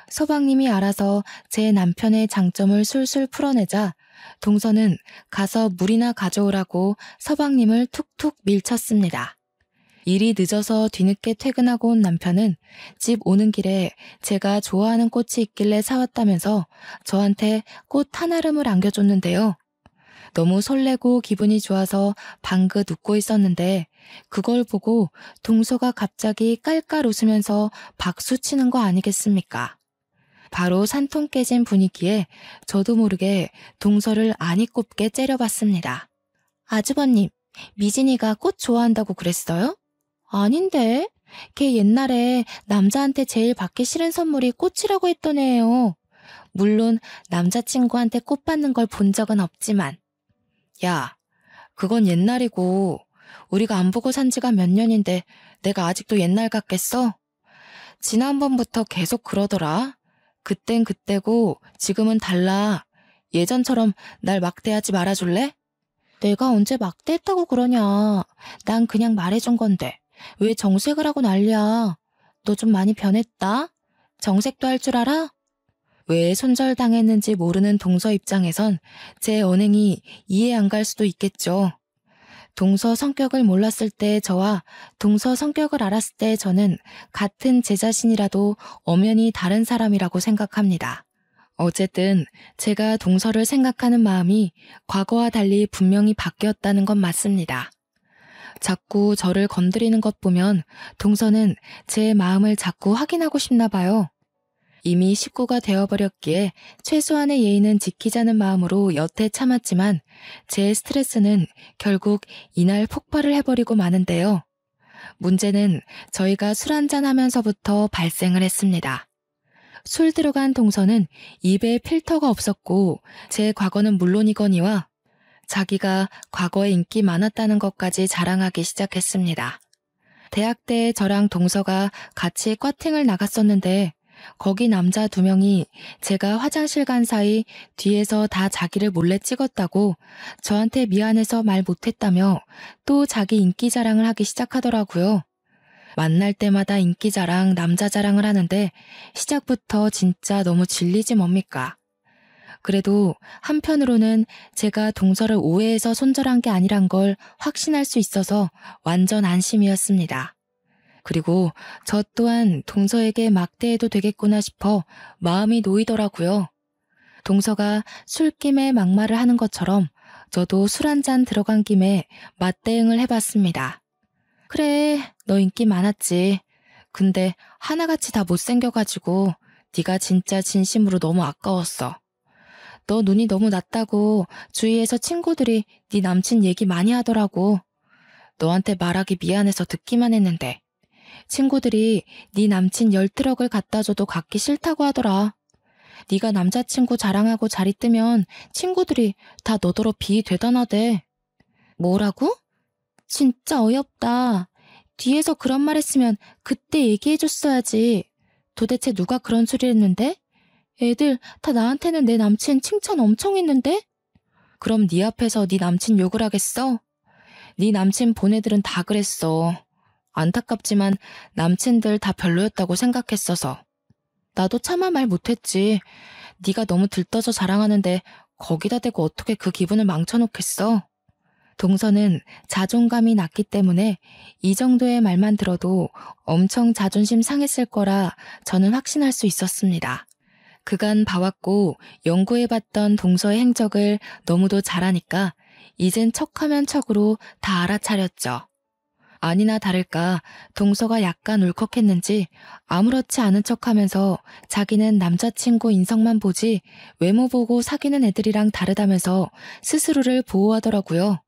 서방님이 알아서 제 남편의 장점을 술술 풀어내자 동서는 가서 물이나 가져오라고 서방님을 툭툭 밀쳤습니다. 일이 늦어서 뒤늦게 퇴근하고 온 남편은 집 오는 길에 제가 좋아하는 꽃이 있길래 사왔다면서 저한테 꽃 한 알음을 안겨줬는데요. 너무 설레고 기분이 좋아서 방긋 웃고 있었는데 그걸 보고 동서가 갑자기 깔깔 웃으면서 박수 치는 거 아니겠습니까? 바로 산통 깨진 분위기에 저도 모르게 동서를 아니 꼽게 째려봤습니다. 아주버님, 미진이가 꽃 좋아한다고 그랬어요? 아닌데. 걔 옛날에 남자한테 제일 받기 싫은 선물이 꽃이라고 했던 애예요. 물론 남자친구한테 꽃 받는 걸 본 적은 없지만. 야, 그건 옛날이고 우리가 안 보고 산 지가 몇 년인데 내가 아직도 옛날 같겠어? 지난번부터 계속 그러더라. 그땐 그때고 지금은 달라. 예전처럼 날 막대하지 말아줄래? 내가 언제 막대했다고 그러냐. 난 그냥 말해준 건데. 왜 정색을 하고 난리야. 너 좀 많이 변했다. 정색도 할 줄 알아? 왜 손절당했는지 모르는 동서 입장에선 제 언행이 이해 안 갈 수도 있겠죠. 동서 성격을 몰랐을 때 저와 동서 성격을 알았을 때 저는 같은 제 자신이라도 엄연히 다른 사람이라고 생각합니다. 어쨌든 제가 동서를 생각하는 마음이 과거와 달리 분명히 바뀌었다는 건 맞습니다. 자꾸 저를 건드리는 것 보면 동서는 제 마음을 자꾸 확인하고 싶나 봐요. 이미 식구가 되어버렸기에 최소한의 예의는 지키자는 마음으로 여태 참았지만 제 스트레스는 결국 이날 폭발을 해버리고 마는데요. 문제는 저희가 술 한잔 하면서부터 발생을 했습니다. 술 들어간 동서는 입에 필터가 없었고 제 과거는 물론이거니와 자기가 과거에 인기 많았다는 것까지 자랑하기 시작했습니다. 대학 때 저랑 동서가 같이 꽈팅을 나갔었는데 거기 남자 2명이 제가 화장실 간 사이 뒤에서 다 자기를 몰래 찍었다고 저한테 미안해서 말 못했다며 또 자기 인기 자랑을 하기 시작하더라고요. 만날 때마다 인기 자랑, 남자 자랑을 하는데 시작부터 진짜 너무 질리지 뭡니까? 그래도 한편으로는 제가 동서를 오해해서 손절한 게 아니란 걸 확신할 수 있어서 완전 안심이었습니다. 그리고 저 또한 동서에게 막대해도 되겠구나 싶어 마음이 놓이더라고요. 동서가 술김에 막말을 하는 것처럼 저도 술 한잔 들어간 김에 맞대응을 해봤습니다. 그래, 너 인기 많았지. 근데 하나같이 다 못생겨가지고 네가 진짜 진심으로 너무 아까웠어. 너 눈이 너무 낮다고 주위에서 친구들이 네 남친 얘기 많이 하더라고. 너한테 말하기 미안해서 듣기만 했는데 친구들이 네 남친 10트럭을 갖다 줘도 갖기 싫다고 하더라. 네가 남자친구 자랑하고 자리 뜨면 친구들이 다 너더러 비 대단하대. 뭐라고? 진짜 어이없다. 뒤에서 그런 말 했으면 그때 얘기해줬어야지. 도대체 누가 그런 소리 했는데? 애들 다 나한테는 내 남친 칭찬 엄청 했는데? 그럼 네 앞에서 네 남친 욕을 하겠어? 네 남친 본 애들은 다 그랬어. 안타깝지만 남친들 다 별로였다고 생각했어서. 나도 차마 말 못했지. 네가 너무 들떠서 자랑하는데 거기다 대고 어떻게 그 기분을 망쳐놓겠어? 동서는 자존감이 낮기 때문에 이 정도의 말만 들어도 엄청 자존심 상했을 거라 저는 확신할 수 있었습니다. 그간 봐왔고 연구해봤던 동서의 행적을 너무도 잘하니까 이젠 척하면 척으로 다 알아차렸죠. 아니나 다를까 동서가 약간 울컥했는지 아무렇지 않은 척하면서 자기는 남자친구 인성만 보지 외모 보고 사귀는 애들이랑 다르다면서 스스로를 보호하더라고요.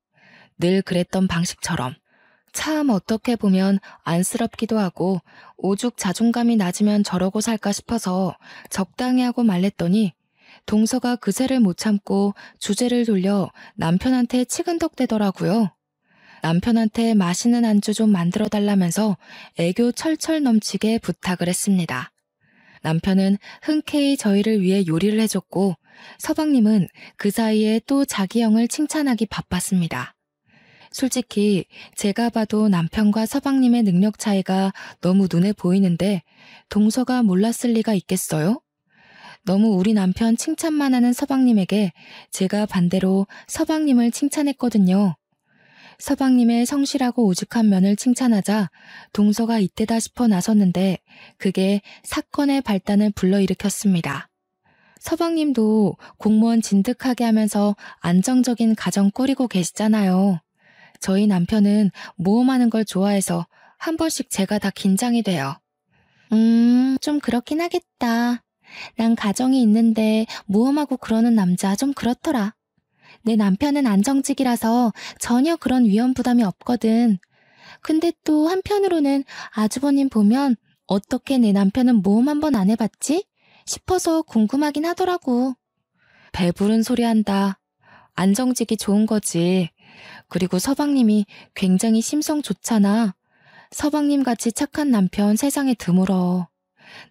늘 그랬던 방식처럼. 참 어떻게 보면 안쓰럽기도 하고 오죽 자존감이 낮으면 저러고 살까 싶어서 적당히 하고 말랬더니 동서가 그새를 못 참고 주제를 돌려 남편한테 치근덕대더라고요. 남편한테 맛있는 안주 좀 만들어달라면서 애교 철철 넘치게 부탁을 했습니다. 남편은 흔쾌히 저희를 위해 요리를 해줬고 서방님은 그 사이에 또 자기 형을 칭찬하기 바빴습니다. 솔직히 제가 봐도 남편과 서방님의 능력 차이가 너무 눈에 보이는데 동서가 몰랐을 리가 있겠어요? 너무 우리 남편 칭찬만 하는 서방님에게 제가 반대로 서방님을 칭찬했거든요. 서방님의 성실하고 오죽한 면을 칭찬하자 동서가 이때다 싶어 나섰는데 그게 사건의 발단을 불러일으켰습니다. 서방님도 공무원 진득하게 하면서 안정적인 가정 꾸리고 계시잖아요. 저희 남편은 모험하는 걸 좋아해서 한 번씩 제가 다 긴장이 돼요. 좀 그렇긴 하겠다. 난 가정이 있는데 모험하고 그러는 남자 좀 그렇더라. 내 남편은 안정직이라서 전혀 그런 위험 부담이 없거든. 근데 또 한편으로는 아주버님 보면 어떻게 내 남편은 모험 한번 안 해봤지? 싶어서 궁금하긴 하더라고. 배부른 소리 한다. 안정직이 좋은 거지. 그리고 서방님이 굉장히 심성 좋잖아. 서방님같이 착한 남편 세상에 드물어.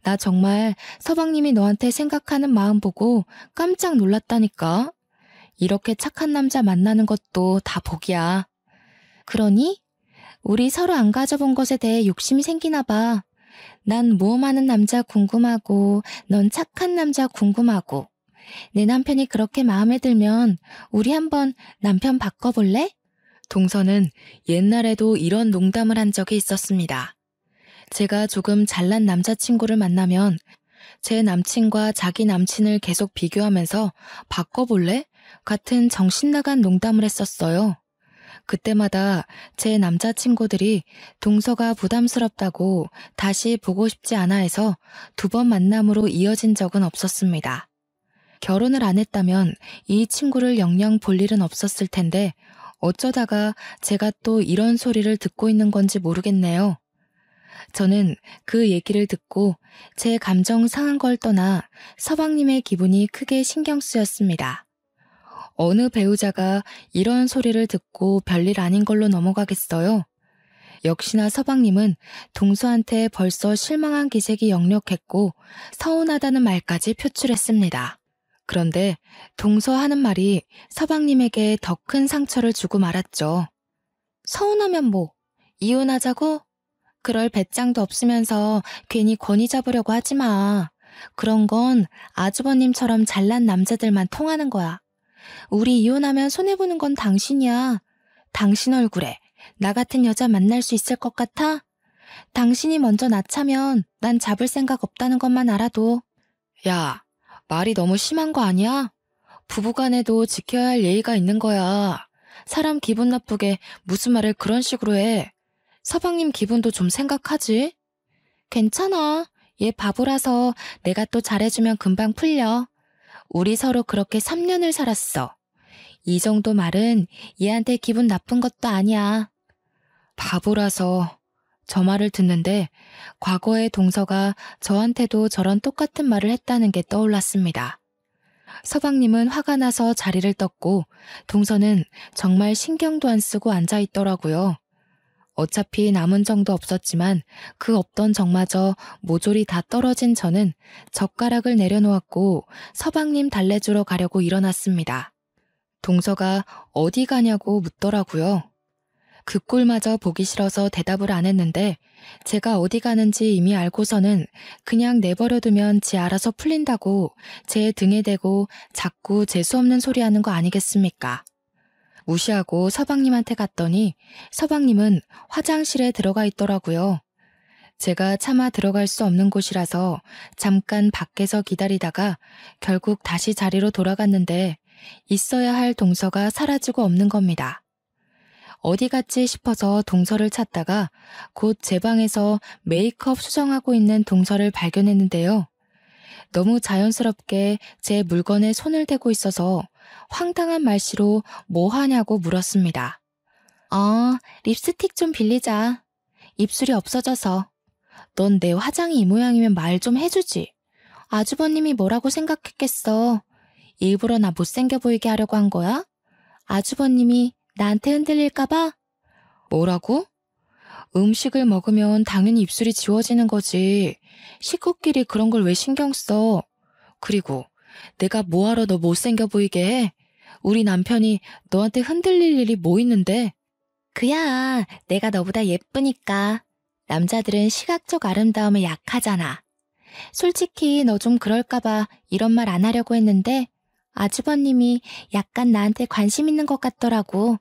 나 정말 서방님이 너한테 생각하는 마음 보고 깜짝 놀랐다니까. 이렇게 착한 남자 만나는 것도 다 복이야. 그러니? 우리 서로 안 가져본 것에 대해 욕심이 생기나 봐. 난 모험하는 남자 궁금하고 넌 착한 남자 궁금하고. 내 남편이 그렇게 마음에 들면 우리 한번 남편 바꿔볼래? 동서는 옛날에도 이런 농담을 한 적이 있었습니다. 제가 조금 잘난 남자친구를 만나면 제 남친과 자기 남친을 계속 비교하면서 바꿔볼래? 같은 정신나간 농담을 했었어요. 그때마다 제 남자친구들이 동서가 부담스럽다고 다시 보고 싶지 않아 해서 2번 만남으로 이어진 적은 없었습니다. 결혼을 안 했다면 이 친구를 영영 볼 일은 없었을 텐데 어쩌다가 제가 또 이런 소리를 듣고 있는 건지 모르겠네요. 저는 그 얘기를 듣고 제 감정 상한 걸 떠나 서방님의 기분이 크게 신경 쓰였습니다. 어느 배우자가 이런 소리를 듣고 별일 아닌 걸로 넘어가겠어요? 역시나 서방님은 동서한테 벌써 실망한 기색이 역력했고 서운하다는 말까지 표출했습니다. 그런데 동서 하는 말이 서방님에게 더 큰 상처를 주고 말았죠. 서운하면 뭐? 이혼하자고? 그럴 배짱도 없으면서 괜히 권위 잡으려고 하지 마. 그런 건 아주버님처럼 잘난 남자들만 통하는 거야. 우리 이혼하면 손해보는 건 당신이야. 당신 얼굴에 나 같은 여자 만날 수 있을 것 같아? 당신이 먼저 낳자면 난 잡을 생각 없다는 것만 알아도. 야, 말이 너무 심한 거 아니야? 부부간에도 지켜야 할 예의가 있는 거야. 사람 기분 나쁘게 무슨 말을 그런 식으로 해. 서방님 기분도 좀 생각하지? 괜찮아. 얘 바보라서 내가 또 잘해주면 금방 풀려. 우리 서로 그렇게 3년을 살았어. 이 정도 말은 얘한테 기분 나쁜 것도 아니야. 바보라서 저 말을 듣는데 과거의 동서가 저한테도 저런 똑같은 말을 했다는 게 떠올랐습니다. 서방님은 화가 나서 자리를 떴고 동서는 정말 신경도 안 쓰고 앉아 있더라고요. 어차피 남은 정도 없었지만 그 없던 정마저 모조리 다 떨어진 저는 젓가락을 내려놓았고 서방님 달래주러 가려고 일어났습니다. 동서가 어디 가냐고 묻더라고요. 그 꼴마저 보기 싫어서 대답을 안 했는데 제가 어디 가는지 이미 알고서는 그냥 내버려두면 지 알아서 풀린다고 제 등에 대고 자꾸 재수없는 소리 하는 거 아니겠습니까? 무시하고 서방님한테 갔더니 서방님은 화장실에 들어가 있더라고요. 제가 차마 들어갈 수 없는 곳이라서 잠깐 밖에서 기다리다가 결국 다시 자리로 돌아갔는데 있어야 할 동서가 사라지고 없는 겁니다. 어디 갔지 싶어서 동서를 찾다가 곧 제 방에서 메이크업 수정하고 있는 동서를 발견했는데요. 너무 자연스럽게 제 물건에 손을 대고 있어서 황당한 말씨로 뭐 하냐고 물었습니다. 립스틱 좀 빌리자. 입술이 없어져서. 넌 내 화장이 이 모양이면 말 좀 해주지. 아주버님이 뭐라고 생각했겠어. 일부러 나 못생겨 보이게 하려고 한 거야? 아주버님이 나한테 흔들릴까봐? 뭐라고? 음식을 먹으면 당연히 입술이 지워지는 거지. 식구끼리 그런 걸 왜 신경 써? 그리고 내가 뭐하러 너 못생겨 보이게 해? 우리 남편이 너한테 흔들릴 일이 뭐 있는데? 그야 내가 너보다 예쁘니까. 남자들은 시각적 아름다움에 약하잖아. 솔직히 너 좀 그럴까봐 이런 말 안 하려고 했는데 아주버님이 약간 나한테 관심 있는 것 같더라고.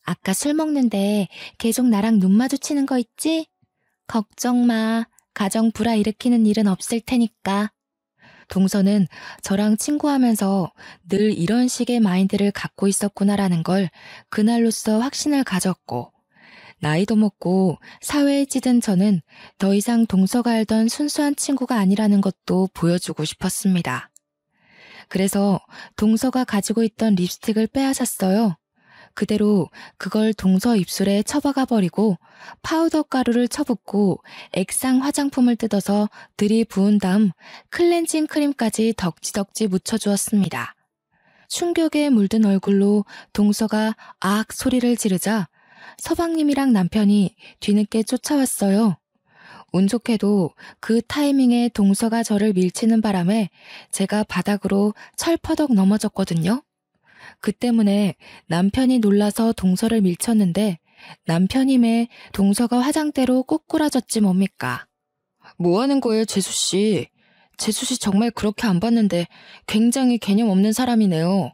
아까 술 먹는데 계속 나랑 눈 마주치는 거 있지? 걱정 마. 가정 불화일으키는 일은 없을 테니까. 동서는 저랑 친구하면서 늘 이런 식의 마인드를 갖고 있었구나라는 걸 그날로써 확신을 가졌고 나이도 먹고 사회에 찌든 저는 더 이상 동서가 알던 순수한 친구가 아니라는 것도 보여주고 싶었습니다. 그래서 동서가 가지고 있던 립스틱을 빼앗았어요. 그대로 그걸 동서 입술에 쳐박아 버리고 파우더 가루를 쳐붓고 액상 화장품을 뜯어서 들이부은 다음 클렌징 크림까지 덕지덕지 묻혀주었습니다. 충격에 물든 얼굴로 동서가 악 소리를 지르자 서방님이랑 남편이 뒤늦게 쫓아왔어요. 운 좋게도 그 타이밍에 동서가 저를 밀치는 바람에 제가 바닥으로 철퍼덕 넘어졌거든요. 그 때문에 남편이 놀라서 동서를 밀쳤는데 남편임에 동서가 화장대로 꼬꾸라졌지 뭡니까. 뭐 하는 거예요, 재수씨? 재수씨 정말 그렇게 안 봤는데 굉장히 개념 없는 사람이네요.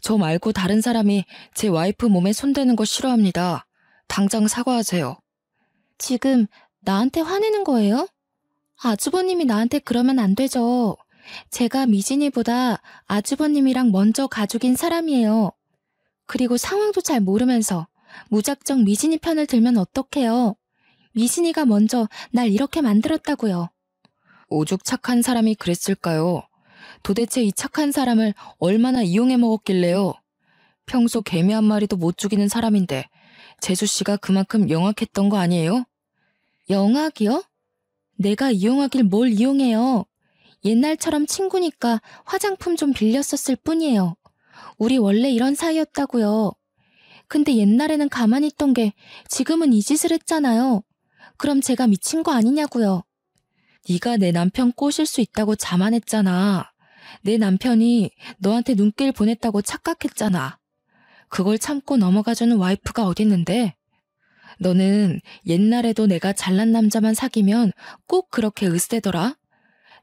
저 말고 다른 사람이 제 와이프 몸에 손대는 거 싫어합니다. 당장 사과하세요. 지금 나한테 화내는 거예요? 아주버님이 나한테 그러면 안 되죠. 제가 미진이보다 아주버님이랑 먼저 가족인 사람이에요. 그리고 상황도 잘 모르면서 무작정 미진이 편을 들면 어떡해요. 미진이가 먼저 날 이렇게 만들었다고요. 오죽 착한 사람이 그랬을까요? 도대체 이 착한 사람을 얼마나 이용해 먹었길래요? 평소 개미 한 마리도 못 죽이는 사람인데 재수씨가 그만큼 영악했던 거 아니에요? 영악이요? 내가 이용하길 뭘 이용해요. 옛날처럼 친구니까 화장품 좀 빌렸었을 뿐이에요. 우리 원래 이런 사이였다고요. 근데 옛날에는 가만히 있던 게 지금은 이 짓을 했잖아요. 그럼 제가 미친 거 아니냐고요. 네가 내 남편 꼬실 수 있다고 자만했잖아. 내 남편이 너한테 눈길 보냈다고 착각했잖아. 그걸 참고 넘어가주는 와이프가 어딨는데? 너는 옛날에도 내가 잘난 남자만 사귀면 꼭 그렇게 으스대더라?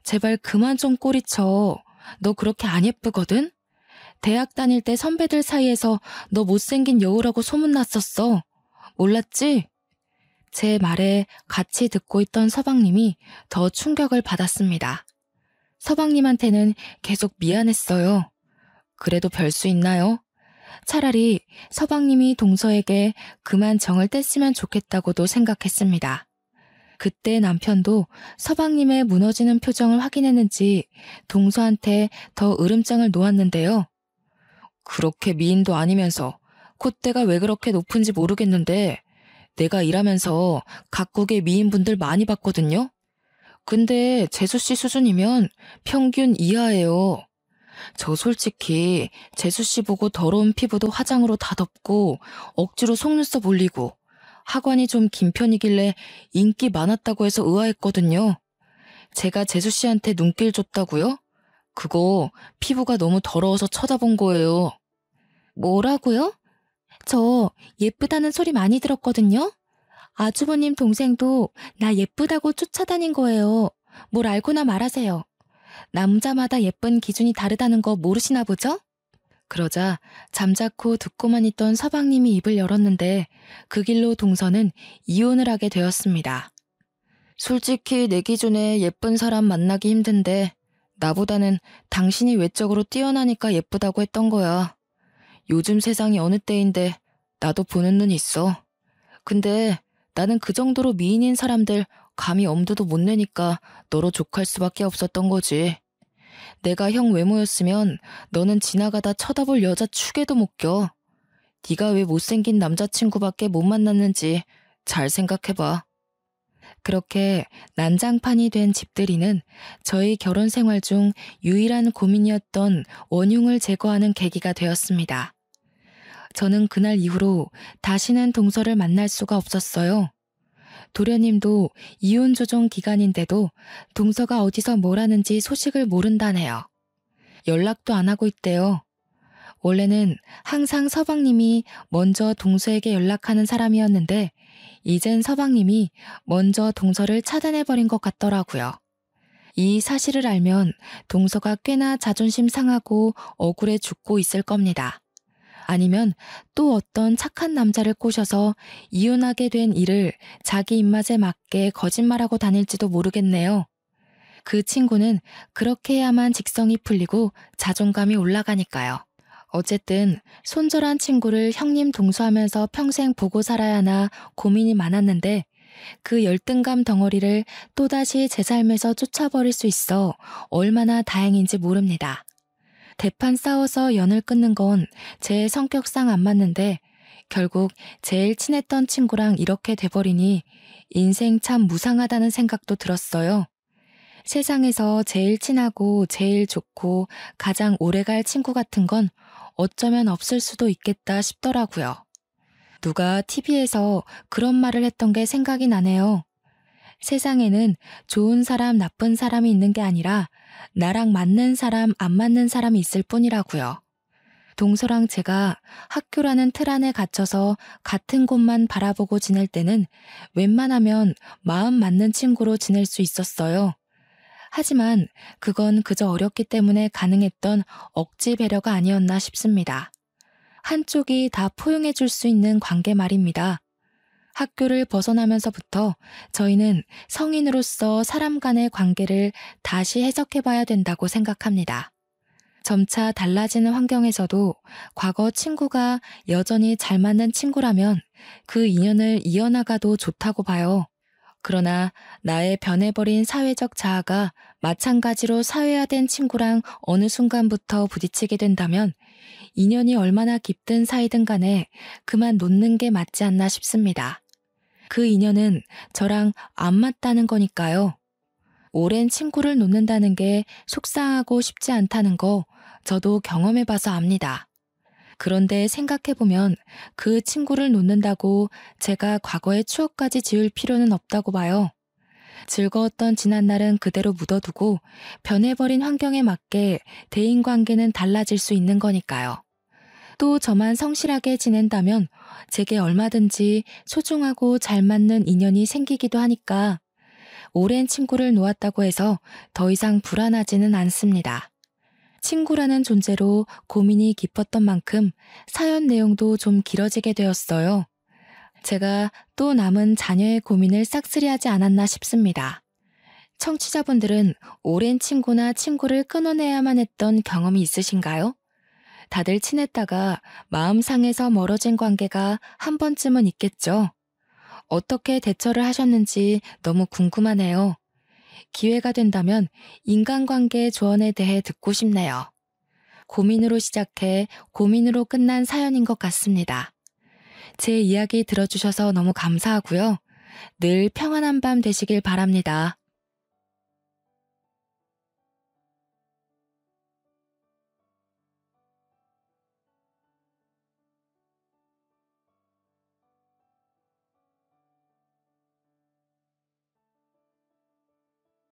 제발 그만 좀 꼬리쳐. 너 그렇게 안 예쁘거든? 대학 다닐 때 선배들 사이에서 너 못생긴 여우라고 소문났었어. 몰랐지? 제 말에 같이 듣고 있던 서방님이 더 충격을 받았습니다. 서방님한테는 계속 미안했어요. 그래도 별 수 있나요? 차라리 서방님이 동서에게 그만 정을 뗐으면 좋겠다고도 생각했습니다. 그때 남편도 서방님의 무너지는 표정을 확인했는지 동서한테 더 으름장을 놓았는데요. 그렇게 미인도 아니면서 콧대가 왜 그렇게 높은지 모르겠는데 내가 일하면서 각국의 미인분들 많이 봤거든요. 근데 재수씨 수준이면 평균 이하예요. 저 솔직히 재수씨 보고 더러운 피부도 화장으로 다 덮고 억지로 속눈썹 올리고 하관이 좀 긴 편이길래 인기 많았다고 해서 의아했거든요. 제가 재수씨한테 눈길 줬다고요? 그거 피부가 너무 더러워서 쳐다본 거예요. 뭐라고요? 저 예쁘다는 소리 많이 들었거든요. 아주버님 동생도 나 예쁘다고 쫓아다닌 거예요. 뭘 알고나 말하세요. 남자마다 예쁜 기준이 다르다는 거 모르시나 보죠? 그러자 잠자코 듣고만 있던 서방님이 입을 열었는데 그 길로 동서는 이혼을 하게 되었습니다. 솔직히 내 기준에 예쁜 사람 만나기 힘든데 나보다는 당신이 외적으로 뛰어나니까 예쁘다고 했던 거야. 요즘 세상이 어느 때인데 나도 보는 눈 있어. 근데 나는 그 정도로 미인인 사람들 감히 엄두도 못 내니까 너로 족할 수밖에 없었던 거지. 내가 형 외모였으면 너는 지나가다 쳐다볼 여자 축에도 못 껴. 네가 왜 못생긴 남자친구밖에 못 만났는지 잘 생각해봐. 그렇게 난장판이 된 집들이는 저희 결혼 생활 중 유일한 고민이었던 원흉을 제거하는 계기가 되었습니다. 저는 그날 이후로 다시는 동서를 만날 수가 없었어요. 도련님도 이혼 조정 기간인데도 동서가 어디서 뭘 하는지 소식을 모른다네요. 연락도 안 하고 있대요. 원래는 항상 서방님이 먼저 동서에게 연락하는 사람이었는데 이젠 서방님이 먼저 동서를 차단해버린 것 같더라고요. 이 사실을 알면 동서가 꽤나 자존심 상하고 억울해 죽고 있을 겁니다. 아니면 또 어떤 착한 남자를 꼬셔서 이혼하게 된 일을 자기 입맛에 맞게 거짓말하고 다닐지도 모르겠네요. 그 친구는 그렇게 해야만 직성이 풀리고 자존감이 올라가니까요. 어쨌든 손절한 친구를 형님 동수하면서 평생 보고 살아야 하나 고민이 많았는데 그 열등감 덩어리를 또다시 제 삶에서 쫓아버릴 수 있어 얼마나 다행인지 모릅니다. 대판 싸워서 연을 끊는 건 제 성격상 안 맞는데 결국 제일 친했던 친구랑 이렇게 돼버리니 인생 참 무상하다는 생각도 들었어요. 세상에서 제일 친하고 제일 좋고 가장 오래갈 친구 같은 건 어쩌면 없을 수도 있겠다 싶더라고요. 누가 TV에서 그런 말을 했던 게 생각이 나네요. 세상에는 좋은 사람, 나쁜 사람이 있는 게 아니라 나랑 맞는 사람, 안 맞는 사람이 있을 뿐이라고요. 동서랑 제가 학교라는 틀 안에 갇혀서 같은 곳만 바라보고 지낼 때는 웬만하면 마음 맞는 친구로 지낼 수 있었어요. 하지만 그건 그저 어렸기 때문에 가능했던 억지 배려가 아니었나 싶습니다. 한쪽이 다 포용해 줄 수 있는 관계 말입니다. 학교를 벗어나면서부터 저희는 성인으로서 사람 간의 관계를 다시 해석해 봐야 된다고 생각합니다. 점차 달라지는 환경에서도 과거 친구가 여전히 잘 맞는 친구라면 그 인연을 이어나가도 좋다고 봐요. 그러나 나의 변해버린 사회적 자아가 마찬가지로 사회화된 친구랑 어느 순간부터 부딪히게 된다면 인연이 얼마나 깊든 사이든 간에 그만 놓는 게 맞지 않나 싶습니다. 그 인연은 저랑 안 맞다는 거니까요. 오랜 친구를 놓는다는 게 속상하고 쉽지 않다는 거 저도 경험해봐서 압니다. 그런데 생각해보면 그 친구를 놓는다고 제가 과거의 추억까지 지울 필요는 없다고 봐요. 즐거웠던 지난날은 그대로 묻어두고 변해버린 환경에 맞게 대인관계는 달라질 수 있는 거니까요. 또 저만 성실하게 지낸다면 제게 얼마든지 소중하고 잘 맞는 인연이 생기기도 하니까 오랜 친구를 놓았다고 해서 더 이상 불안하지는 않습니다. 친구라는 존재로 고민이 깊었던 만큼 사연 내용도 좀 길어지게 되었어요. 제가 또 남은 자녀의 고민을 싹쓸이하지 않았나 싶습니다. 청취자분들은 오랜 친구나 친구를 끊어내야만 했던 경험이 있으신가요? 다들 친했다가 마음 상해서 멀어진 관계가 한 번쯤은 있겠죠. 어떻게 대처를 하셨는지 너무 궁금하네요. 기회가 된다면 인간관계의 조언에 대해 듣고 싶네요. 고민으로 시작해 고민으로 끝난 사연인 것 같습니다. 제 이야기 들어주셔서 너무 감사하고요. 늘 평안한 밤 되시길 바랍니다.